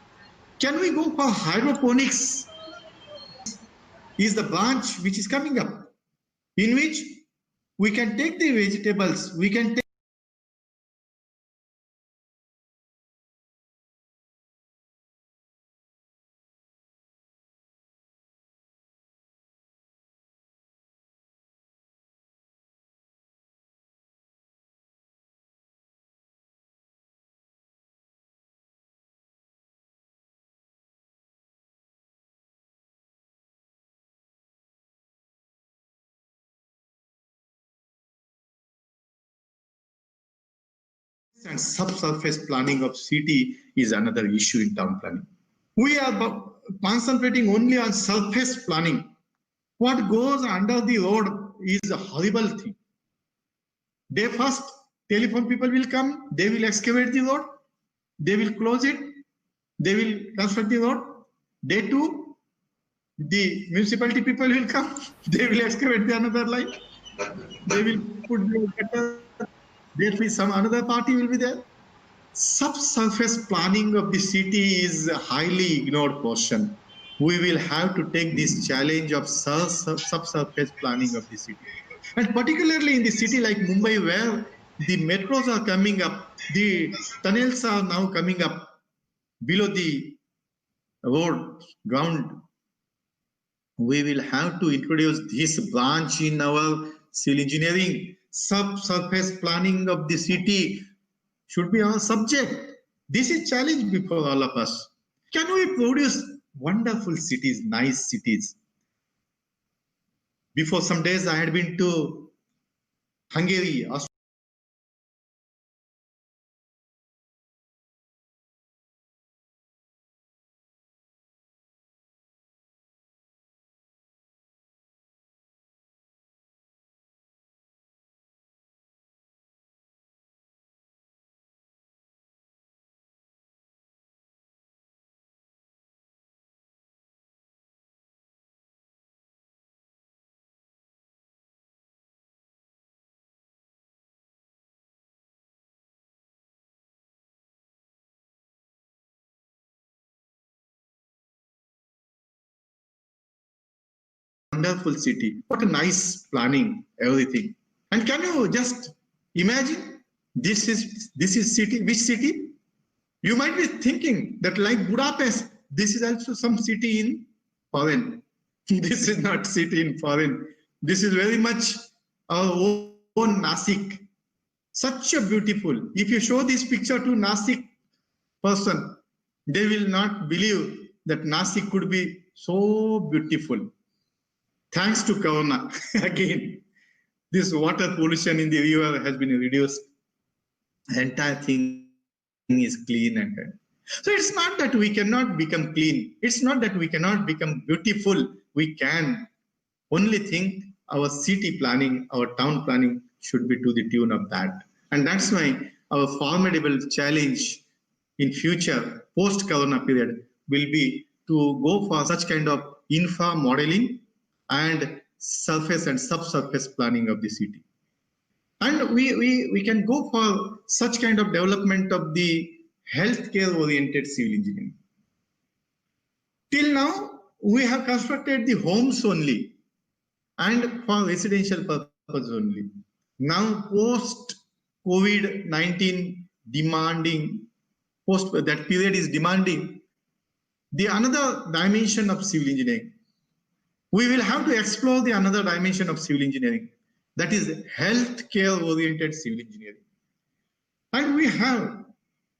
Can we go for hydroponics? Is the branch which is coming up, in which we can take the vegetables, we can take and subsurface planning of city is another issue in town planning. We are concentrating only on surface planning. What goes under the road is a horrible thing. Day first, telephone people will come, they will excavate the road, they will close it, they will construct the road. Day two, the municipality people will come, they will excavate the another line, they will put the gutter, there will be some another party will be there. Subsurface planning of the city is a highly ignored portion. we will have to take this challenge of subsurface planning of the city. And particularly in the city like Mumbai, where the metros are coming up, the tunnels are now coming up below the road, ground, we will have to introduce this branch in our civil engineering. Subsurface planning of the city should be our subject. This is challenge before all of us. Can we produce wonderful cities, nice cities? Before some days, I had been to Hungary, wonderful city. What a nice planning, everything. And can you just imagine this is city, which city? You might be thinking that like Budapest, this is also some city in foreign. This is not city in foreign. This is very much our own Nasik. Such a beautiful. If you show this picture to Nasik person, they will not believe that Nasik could be so beautiful. Thanks to Corona, again, this water pollution in the river has been reduced. The entire thing is clean and good. So it's not that we cannot become clean. It's not that we cannot become beautiful. We can. Only thing our city planning, our town planning should be to the tune of that. And that's why our formidable challenge in future, post-Corona period, will be to go for such kind of infra modeling and surface and subsurface planning of the city. And we can go for such kind of development of the healthcare oriented civil engineering. Till now, we have constructed the homes only and for residential purpose only. Now, post COVID-19 demanding, post that period is demanding the another dimension of civil engineering. We will have to explore the another dimension of civil engineering, that is healthcare oriented civil engineering. And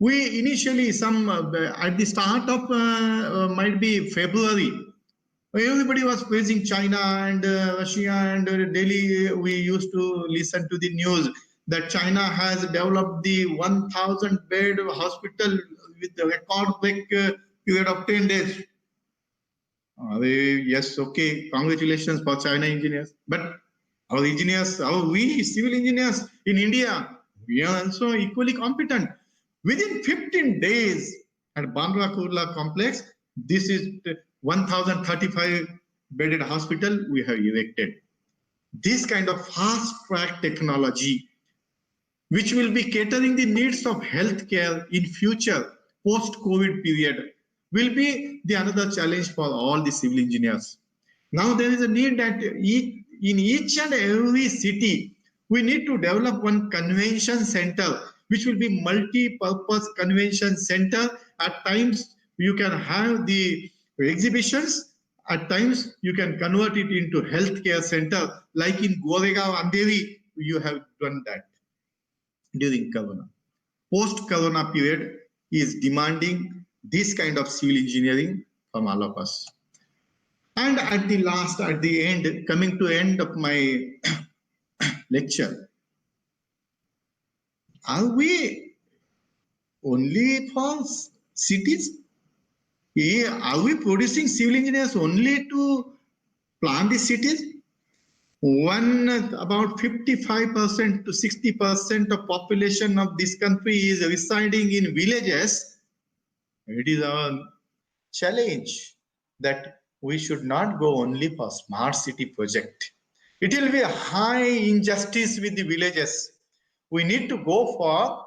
we initially at the start of might be February, everybody was praising China and Russia and Delhi. We used to listen to the news that China has developed the 1,000 bed hospital with the record break period of 10 days. Yes, okay, congratulations for China engineers. But our engineers, we civil engineers in India, we are also equally competent. Within 15 days at Bandra Kurla complex, this is 1,035 bedded hospital we have erected. This kind of fast track technology, which will be catering the needs of healthcare in future post-COVID period, will be the another challenge for all the civil engineers. Now there is a need that in each and every city, we need to develop one convention center, which will be multi-purpose convention center. At times, you can have the exhibitions. At times, you can convert it into healthcare center. Like in Goregaon, Andheri, you have done that during Corona. Post-Corona period is demanding this kind of civil engineering from all of us. And at the end, coming to end of my lecture, are we only for cities? Are we producing civil engineers only to plan the cities? About 55% to 60% of population of this country is residing in villages. It is our challenge that we should not go only for smart city project. It will be a high injustice with the villages. We need to go for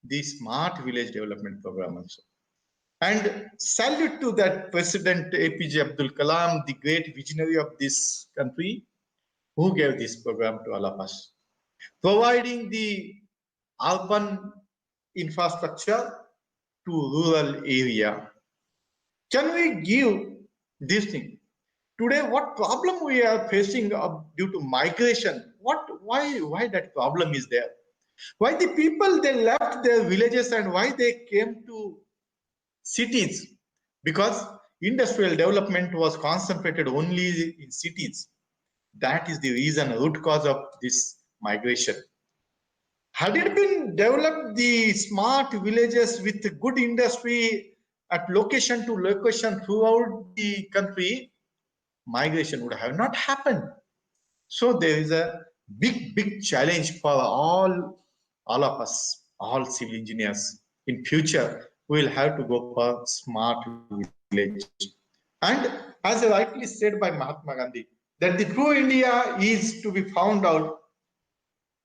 the smart village development program also. And salute to that President APJ Abdul Kalam, the great visionary of this country, who gave this program to all of us, providing the urban infrastructure to rural area. Can we give this thing? Today, what problem we are facing due to migration? Why that problem is there? Why the people, they left their villages and why they came to cities? Because industrial development was concentrated only in cities. That is the reason, root cause of this migration. Had it been developed, the smart villages with good industry at location to location throughout the country, migration would have not happened. So there is a big challenge for all of us, all civil engineers. In future, we will have to go for smart village. And as rightly said by Mahatma Gandhi, that the true India is to be found out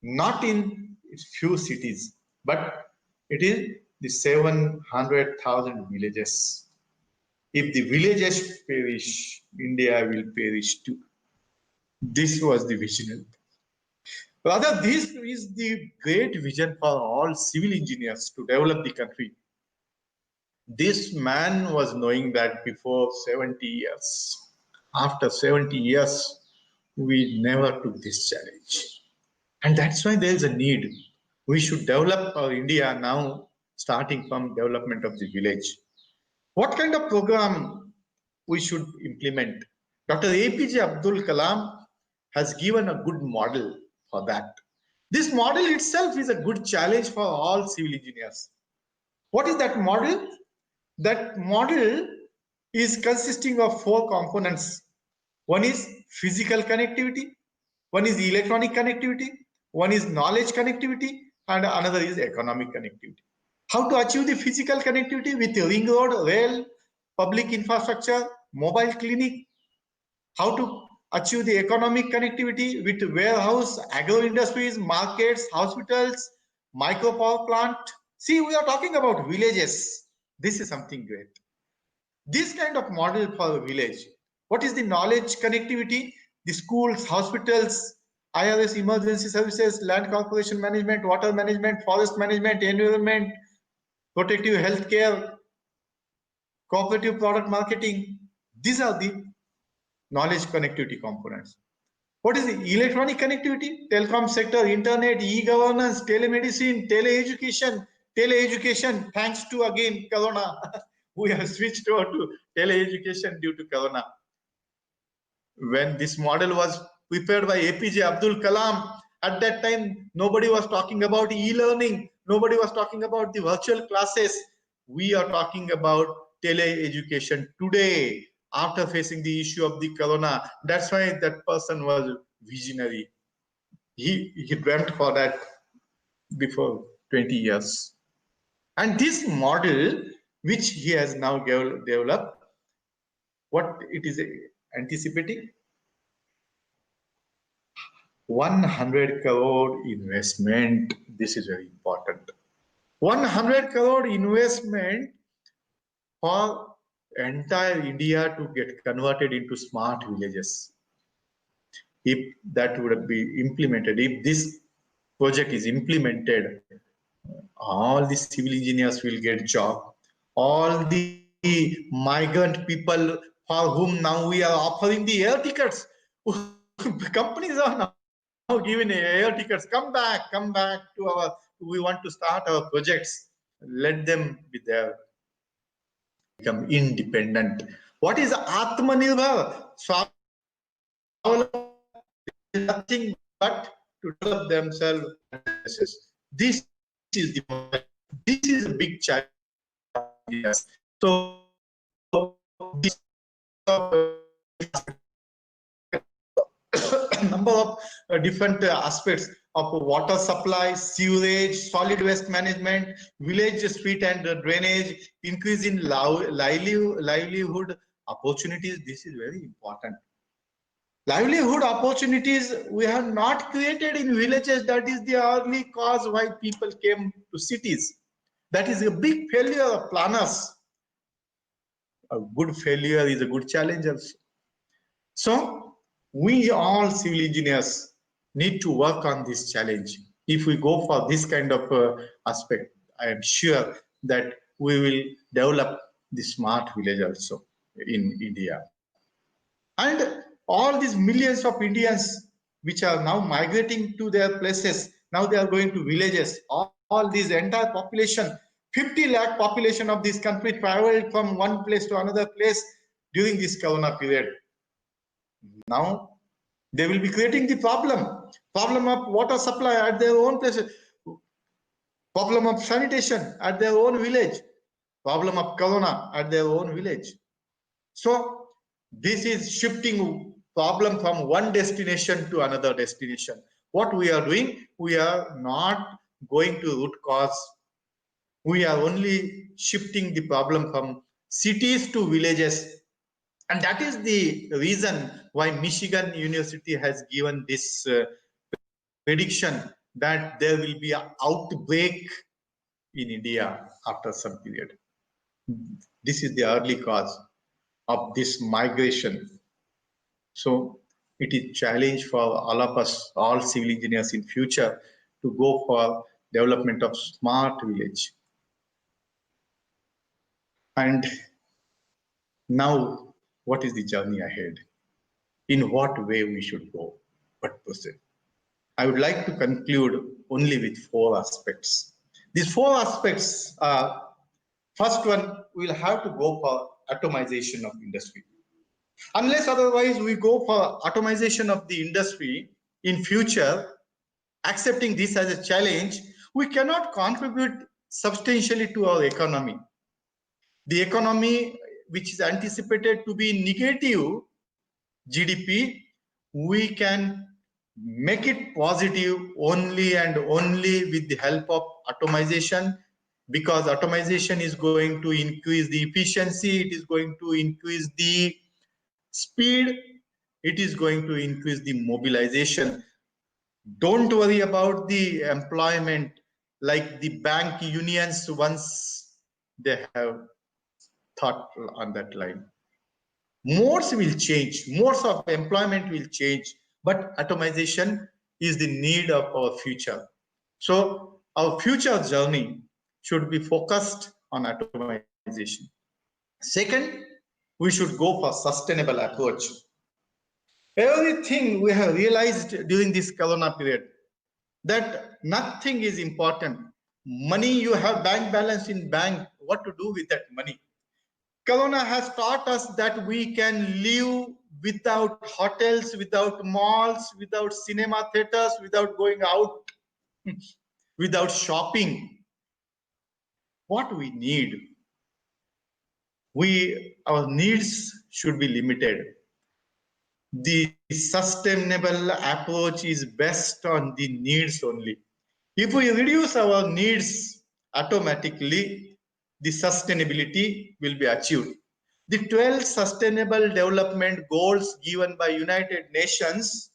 not in few cities, but it is the 700,000 villages. If the villages perish, India will perish too. This was the vision. Rather, this is the great vision for all civil engineers to develop the country. This man was knowing that before 70 years. After 70 years, we never took this challenge. And that's why there is a need. We should develop our India now, starting from development of the village. What kind of program we should implement? Dr. APJ Abdul Kalam has given a good model for that. This model itself is a good challenge for all civil engineers. What is that model? That model is consisting of 4 components. One is physical connectivity, one is electronic connectivity, one is knowledge connectivity, and another is economic connectivity. How to achieve the physical connectivity? With ring road, rail, public infrastructure, mobile clinic. How to achieve the economic connectivity? With warehouse, agro industries, markets, hospitals, micro power plant. See, we are talking about villages. This is something great. This kind of model for a village. What is the knowledge connectivity? The schools, hospitals, IRS, emergency services, land corporation management, water management, forest management, environment, protective healthcare, cooperative product marketing. These are the knowledge connectivity components. What is the electronic connectivity? Telecom sector, internet, e-governance, telemedicine, teleeducation. Thanks to again Corona, we have switched over to teleeducation due to Corona. When this model was prepared by APJ Abdul Kalam, at that time nobody was talking about e-learning, nobody was talking about the virtual classes. We are talking about teleeducation today, after facing the issue of the Corona. That's why that person was visionary. He dreamt for that before 20 years. And this model, which he has now developed, what it is anticipating? 100 crore investment. This is very important. 100 crore investment for entire India to get converted into smart villages. If that would be implemented, if this project is implemented, all the civil engineers will get job. All the migrant people for whom now we are offering the air tickets, companies are now giving air tickets. Come back to our, we want to start our projects. Let them be there. Become independent. What is Atmanirbhar? Nothing but to develop themselves. This is a big challenge. Yes. So this number of different aspects of water supply, sewerage, solid waste management, village street and drainage, increase in livelihood opportunities. This is very important. Livelihood opportunities we have not created in villages. That is the early cause why people came to cities. That is a big failure of planners. A good failure is a good challenge also. So we all civil engineers need to work on this challenge. If we go for this kind of aspect, I am sure that we will develop the smart village also in India. And all these millions of Indians which are now migrating to their places, now they are going to villages. All this entire population, 50 lakh population of this country traveled from one place to another place during this Corona period. Now they will be creating the problem of water supply at their own places, problem of sanitation at their own village, problem of Corona at their own village. So this is shifting problem from one destination to another destination. What we are doing, we are not going to root cause. We are only shifting the problem from cities to villages. And that is the reason why Michigan University has given this prediction that there will be an outbreak in India after some period. This is the early cause of this migration. So it is a challenge for all of us, all civil engineers in future, to go for development of smart village. And now, what is the journey ahead? In what way we should go? What proceed? I would like to conclude only with 4 aspects. These 4 aspects are, first one, we'll have to go for atomization of industry. Unless otherwise we go for atomization of the industry in future, accepting this as a challenge, we cannot contribute substantially to our economy. The economy which is anticipated to be negative GDP, we can make it positive only and only with the help of atomization, because atomization is going to increase the efficiency, it is going to increase the speed, it is going to increase the mobilization. Don't worry about the employment like the bank unions once they have thought on that line. Modes will change, modes of employment will change, but atomization is the need of our future. So our future journey should be focused on atomization. Second, we should go for sustainable approach. Everything we have realized during this Corona period, that nothing is important. Money, you have bank balance in bank, what to do with that money? Corona has taught us that we can live without hotels, without malls, without cinema theaters, without going out, without shopping. What we need? Our needs should be limited. The sustainable approach is based on the needs only. If we reduce our needs, automatically the sustainability will be achieved. The 12 sustainable development goals given by United Nations,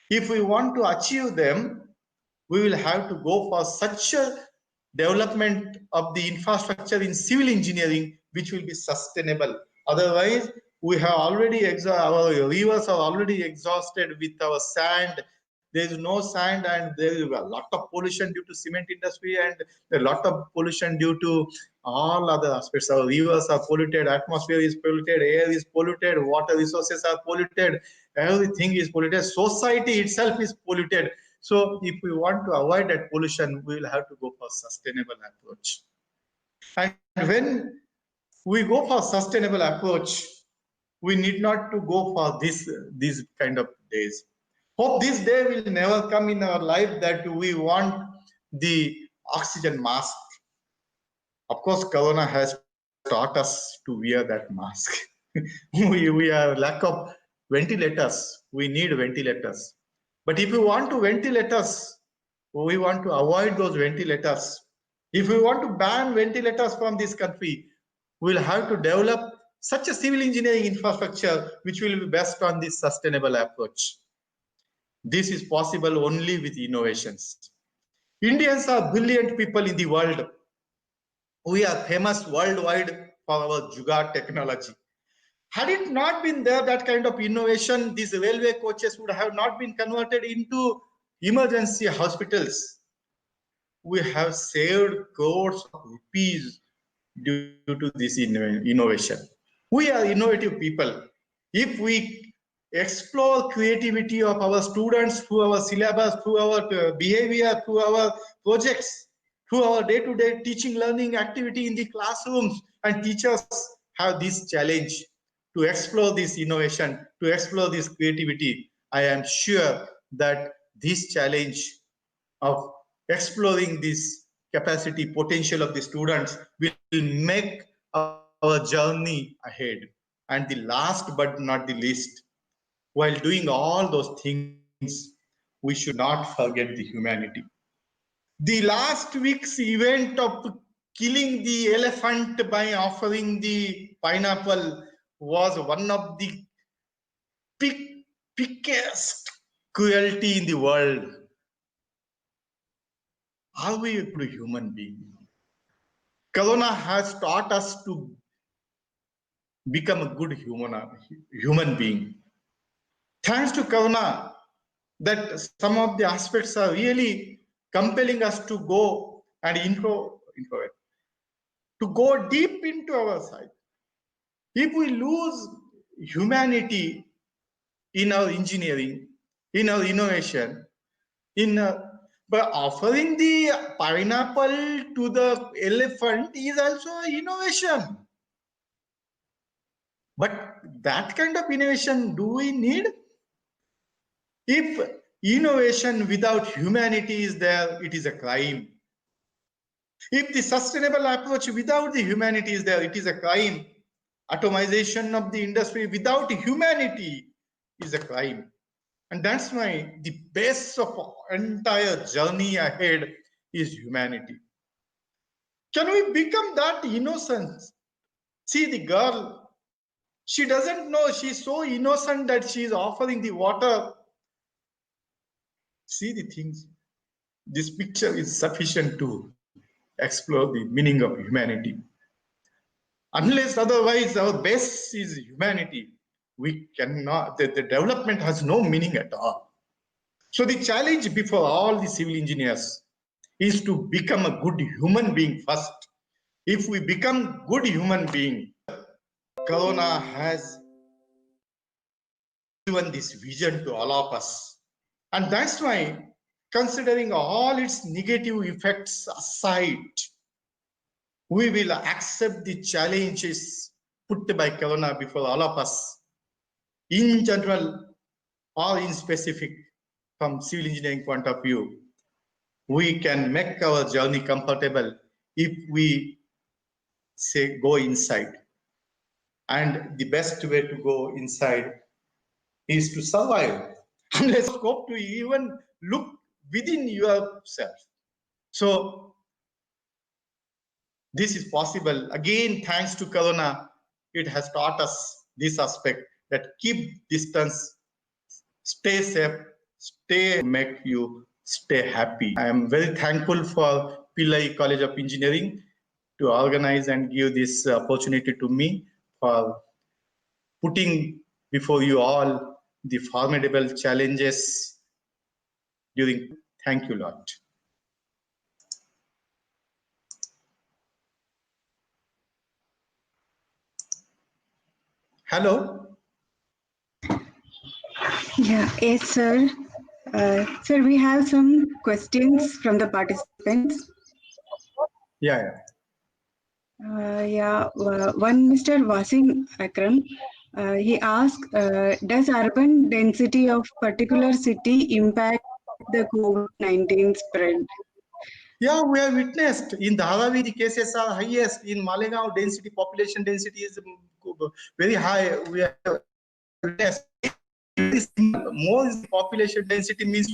if we want to achieve them, we will have to go for such a development of the infrastructure in civil engineering which will be sustainable. Otherwise, we have already our rivers are already exhausted with our sand. There is no sand, and there is a lot of pollution due to cement industry, and a lot of pollution due to all other aspects. Our rivers are polluted, atmosphere is polluted, air is polluted, water resources are polluted, everything is polluted, society itself is polluted. So if we want to avoid that pollution, we will have to go for sustainable approach. And when we go for sustainable approach, we need not to go for these kind of days. Hope this day will never come in our life that we want the oxygen mask. Of course, Corona has taught us to wear that mask. we are lack of ventilators. We need ventilators. But if we want to ventilators, we want to avoid those ventilators. If we want to ban ventilators from this country, we'll have to develop such a civil engineering infrastructure which will be based on this sustainable approach. This is possible only with innovations. Indians are brilliant people in the world. We are famous worldwide for our Jugaad technology. Had it not been there, that kind of innovation, these railway coaches would have not been converted into emergency hospitals. We have saved crores of rupees due to this innovation. We are innovative people. If we explore creativity of our students through our syllabus, through our behavior, through our projects, through our day-to-day teaching learning activity in the classrooms, and teachers have this challenge to explore this innovation, to explore this creativity, I am sure that this challenge of exploring this capacity potential of the students will make our journey ahead. And the last but not the least, while doing all those things, we should not forget the humanity. The last week's event of killing the elephant by offering the pineapple was one of the biggest cruelty in the world. Are we a good human being? Corona has taught us to become a good human being. Thanks to Corona, that some of the aspects are really compelling us to go and to go deep into our side. If we lose humanity in our engineering, in our innovation, by offering the pineapple to the elephant is also an innovation. But that kind of innovation do we need? If innovation without humanity is there, it is a crime. If the sustainable approach without the humanity is there, it is a crime. Atomization of the industry without humanity is a crime. And that's why the base of entire journey ahead is humanity. Can we become that innocent? See the girl, she doesn't know, she's so innocent that she's offering the water. See the things. This picture is sufficient to explore the meaning of humanity. Unless otherwise our base is humanity, we cannot, the development has no meaning at all. So the challenge before all the civil engineers is to become a good human being first. If we become good human being, Corona has given this vision to all of us. And that's why, considering all its negative effects aside, we will accept the challenges put by Corona before all of us, in general or in specific, from civil engineering point of view. We can make our journey comfortable if we say go inside. And the best way to go inside is to survive, unless scope to even look within yourself. So this is possible. Again, thanks to Corona, it has taught us this aspect, that keep distance, stay safe, make you stay happy. I am very thankful for Pillai College of Engineering to organize and give this opportunity to me for putting before you all the formidable challenges during. Thank you, Lord. Hello. Yeah, yes, sir. Sir, we have some questions from the participants. Yeah. One Mr. Wasim Akram, he asked, does urban density of particular city impact the COVID-19 spread? Yeah, we have witnessed in Dharavi the cases are highest. In Malegaon, population density is very high. We have witnessed more is the population density means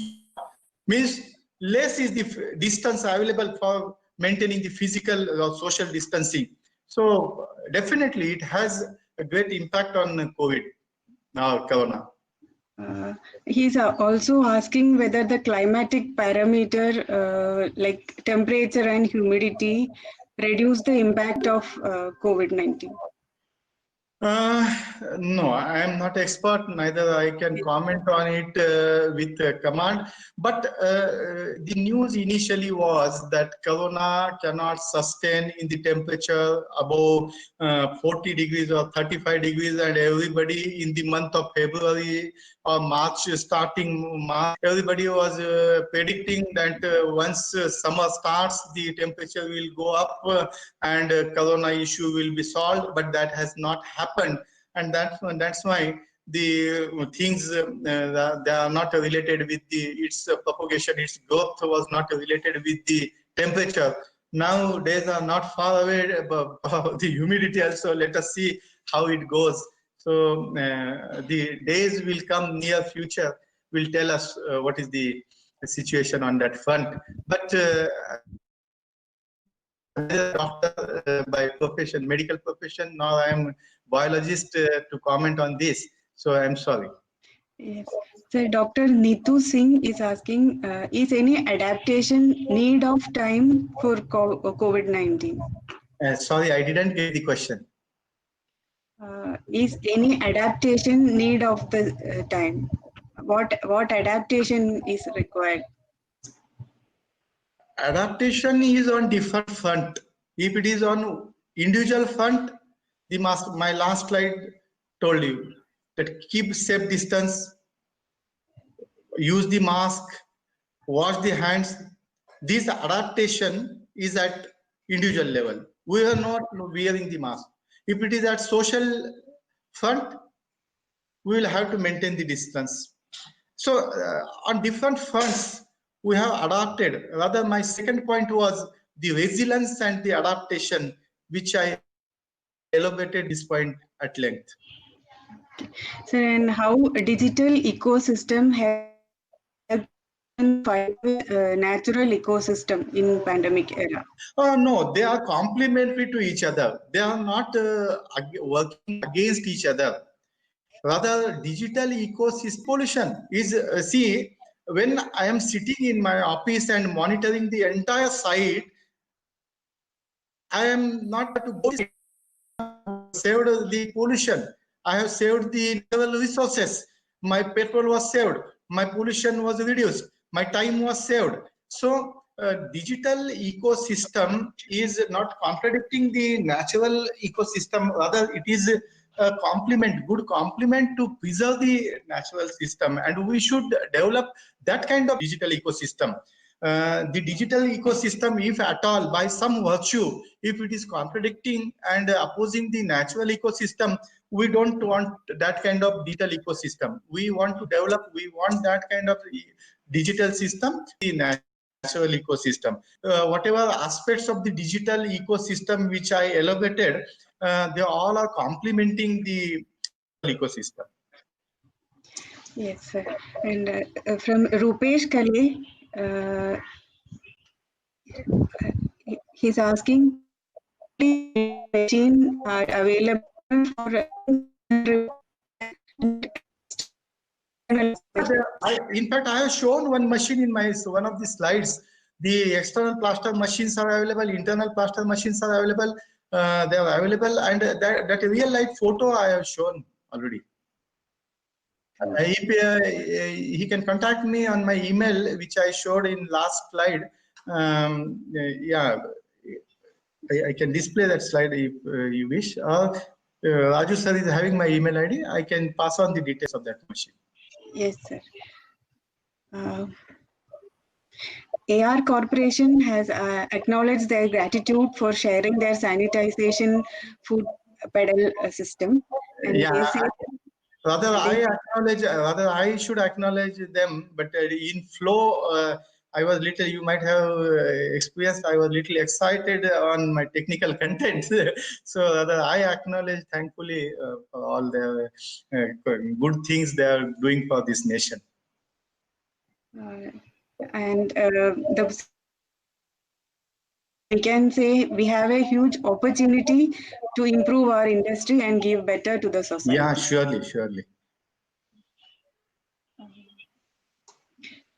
less is the distance available for maintaining the physical or social distancing. So definitely it has a great impact on COVID, now Corona. He's also asking whether the climatic parameter like temperature and humidity reduce the impact of COVID-19? No, I am not expert. Neither I can comment on it with command. But the news initially was that corona cannot sustain in the temperature above 40 degrees or 35 degrees, and everybody in the month of February or March, starting March, everybody was predicting that once summer starts, the temperature will go up and corona issue will be solved. But that has not happened, and that's why the things they are not related with its propagation. Its growth was not related with the temperature. Now days are not far away, but the humidity also. Let us see how it goes. So the days will come near future will tell us what is the situation on that front. But doctor by profession, medical profession, now I am biologist to comment on this. So I am sorry. Yes. So Dr. Neetu Singh is asking, is any adaptation need of time for COVID-19? Sorry, I didn't get the question. Is any adaptation need of the time? What adaptation is required? Adaptation is on different front. If it is on individual front, my last slide told you that keep safe distance, use the mask, wash the hands. This adaptation is at individual level. We are not wearing the mask. If it is at social front, we will have to maintain the distance. So on different fronts, we have adapted. Rather, my second point was the resilience and the adaptation, which I elaborated this point at length. So, and how a digital ecosystem has fight with natural ecosystem in pandemic era? No, they are complementary to each other. They are not working against each other. Rather, digital ecosystem pollution is, see, when I am sitting in my office and monitoring the entire site, I am not to go saved the pollution. I have saved the natural resources. My petrol was saved. My pollution was reduced. My time was saved. So digital ecosystem is not contradicting the natural ecosystem. Rather, it is a complement, good complement to preserve the natural system. And we should develop that kind of digital ecosystem. The digital ecosystem, if at all, by some virtue, if it is contradicting and opposing the natural ecosystem, we don't want that kind of digital ecosystem. We want to develop, we want that kind of digital system, the natural ecosystem. Whatever aspects of the digital ecosystem which I elaborated, they all are complementing the ecosystem. Yes, sir. And from Rupesh Kale, he's asking, machine are available for in fact, I have shown one machine in my one of the slides. The external plaster machines are available, internal plaster machines are available. They are available, and that real life photo I have shown already. If he can contact me on my email, which I showed in last slide. Yeah, I can display that slide if you wish. Raju sir is having my email ID. I can pass on the details of that machine. Yes, sir. AR Corporation has acknowledged their gratitude for sharing their sanitization food pedal system. And yeah, they say, rather I should acknowledge them, but in flow, I was little, you might have experienced, I was little excited on my technical content. So rather I acknowledge thankfully for all the good things they are doing for this nation. And we can say we have a huge opportunity to improve our industry and give better to the society. Yeah, surely.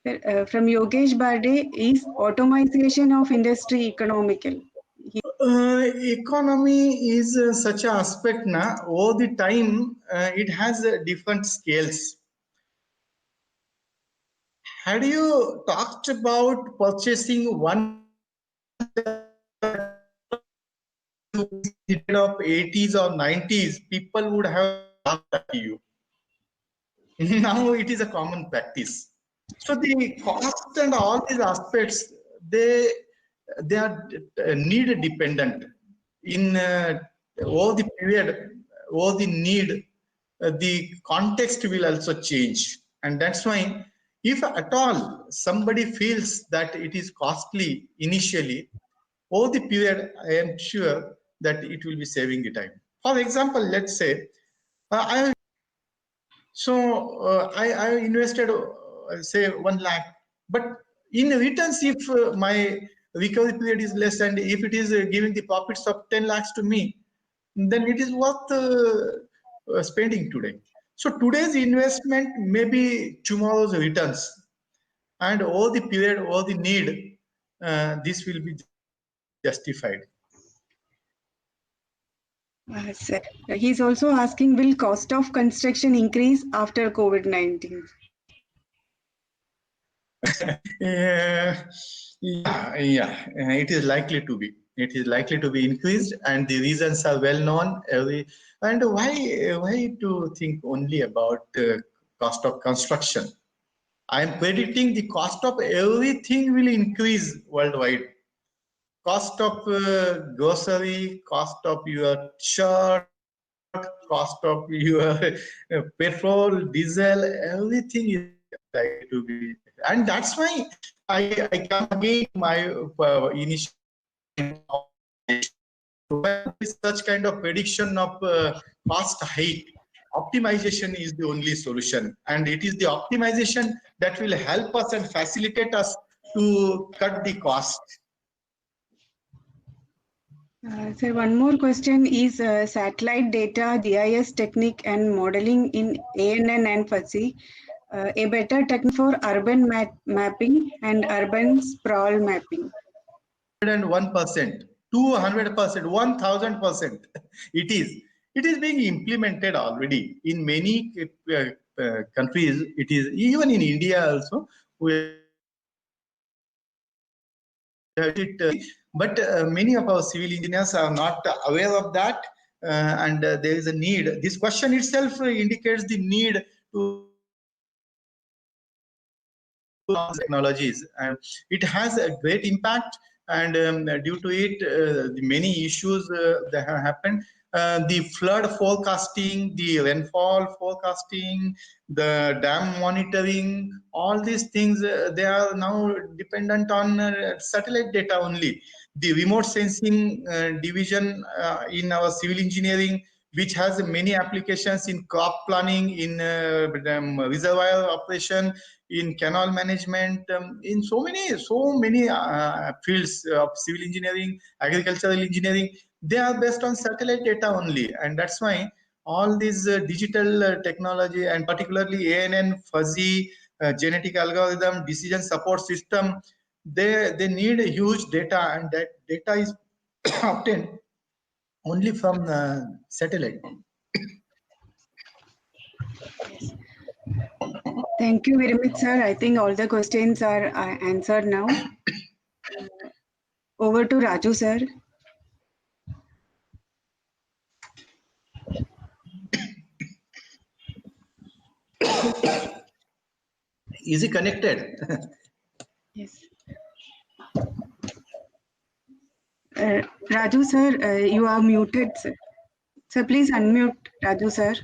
From Yogesh Barde, is automation of industry economical? Economy is such an aspect now. All the time, it has different scales. Had you talked about purchasing one of 80s or 90s, people would have laughed at you. Now it is a common practice. So the cost and all these aspects, they are need dependent. In all the period, all the need, the context will also change, and that's why if at all somebody feels that it is costly initially, over the period, I am sure that it will be saving the time. For example, let's say I invested say 1 lakh, but in returns, if my recovery period is less and if it is giving the profits of 10 lakhs to me, then it is worth spending today. So today's investment may be tomorrow's returns, and all the period, all the need, this will be justified. Sir, he's also asking, will cost of construction increase after COVID-19? It is likely to be. It is likely to be increased, and the reasons are well known. And why to think only about cost of construction? I am predicting the cost of everything will increase worldwide. Cost of grocery, cost of your shirt, cost of your petrol, diesel, everything is likely to be, and that's why I come again my initial such kind of prediction of cost hike. Optimization is the only solution, and it is the optimization that will help us and facilitate us to cut the cost. Sir, one more question is satellite data, GIS technique and modeling in ANN and Fuzzy, a better technique for urban mapping and urban sprawl mapping. 101%, 200%, 1000%. It is being implemented already in many countries. It is even in India also. But many of our civil engineers are not aware of that, and there is a need. This question itself indicates the need to technologies, and it has a great impact. And due to it, the many issues that have happened. The flood forecasting, the rainfall forecasting, the dam monitoring, all these things, they are now dependent on satellite data only. The remote sensing division in our civil engineering, which has many applications in crop planning, in reservoir operation, in canal management, in so many fields of civil engineering, agricultural engineering, they are based on satellite data only. And that's why all these digital technology, and particularly ANN, fuzzy, genetic algorithm, decision support system, they need huge data, and that data is obtained only from satellite. Thank you very much, sir. I think all the questions are answered now. Over to Raju, sir. Is he connected? Yes. Raju, sir, you are muted, sir. Sir, please unmute Raju, sir.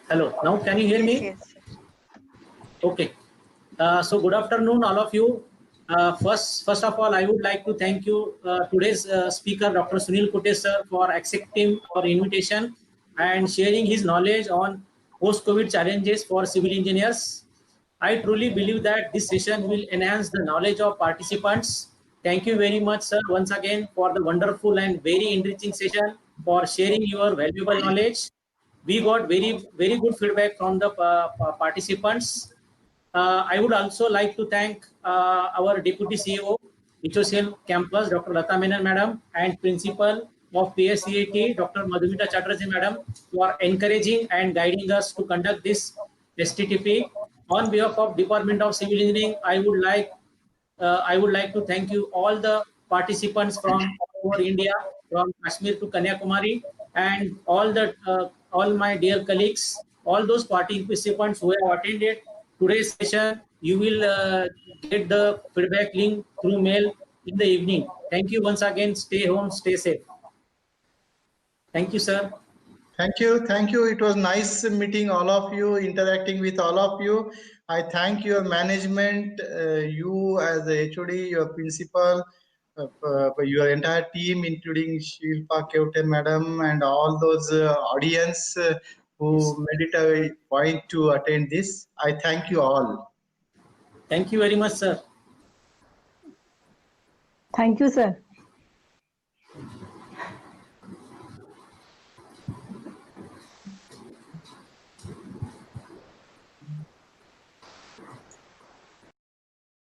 Hello, now can you hear me? Yes. Okay. So good afternoon, all of you. First of all, I would like to thank you, today's speaker, Dr. Sunil Kutte, sir, for accepting our invitation and sharing his knowledge on post-COVID challenges for civil engineers. I truly believe that this session will enhance the knowledge of participants. Thank you very much, sir, once again for the wonderful and very enriching session, for sharing your valuable knowledge. We got very good feedback from the participants. I would also like to thank our Deputy CEO HOCL campus, Dr. Lata Menon madam, and principal of PSCAT, Dr. Madhumita Chatterjee madam, for encouraging and guiding us to conduct this STTP. On behalf of Department of Civil Engineering, I would like to thank you all the participants from all over India, from Kashmir to Kanyakumari, and all my dear colleagues, all those participants who have attended today's session. You will get the feedback link through mail in the evening. Thank you once again. Stay home, stay safe. Thank you, sir. Thank you. Thank you. It was nice meeting all of you, interacting with all of you. I thank your management, you as the HOD, your principal, your entire team, including Shilpa Keote madam and all those audience who made it a point to attend this. I thank you all. Thank you very much, sir. Thank you, sir.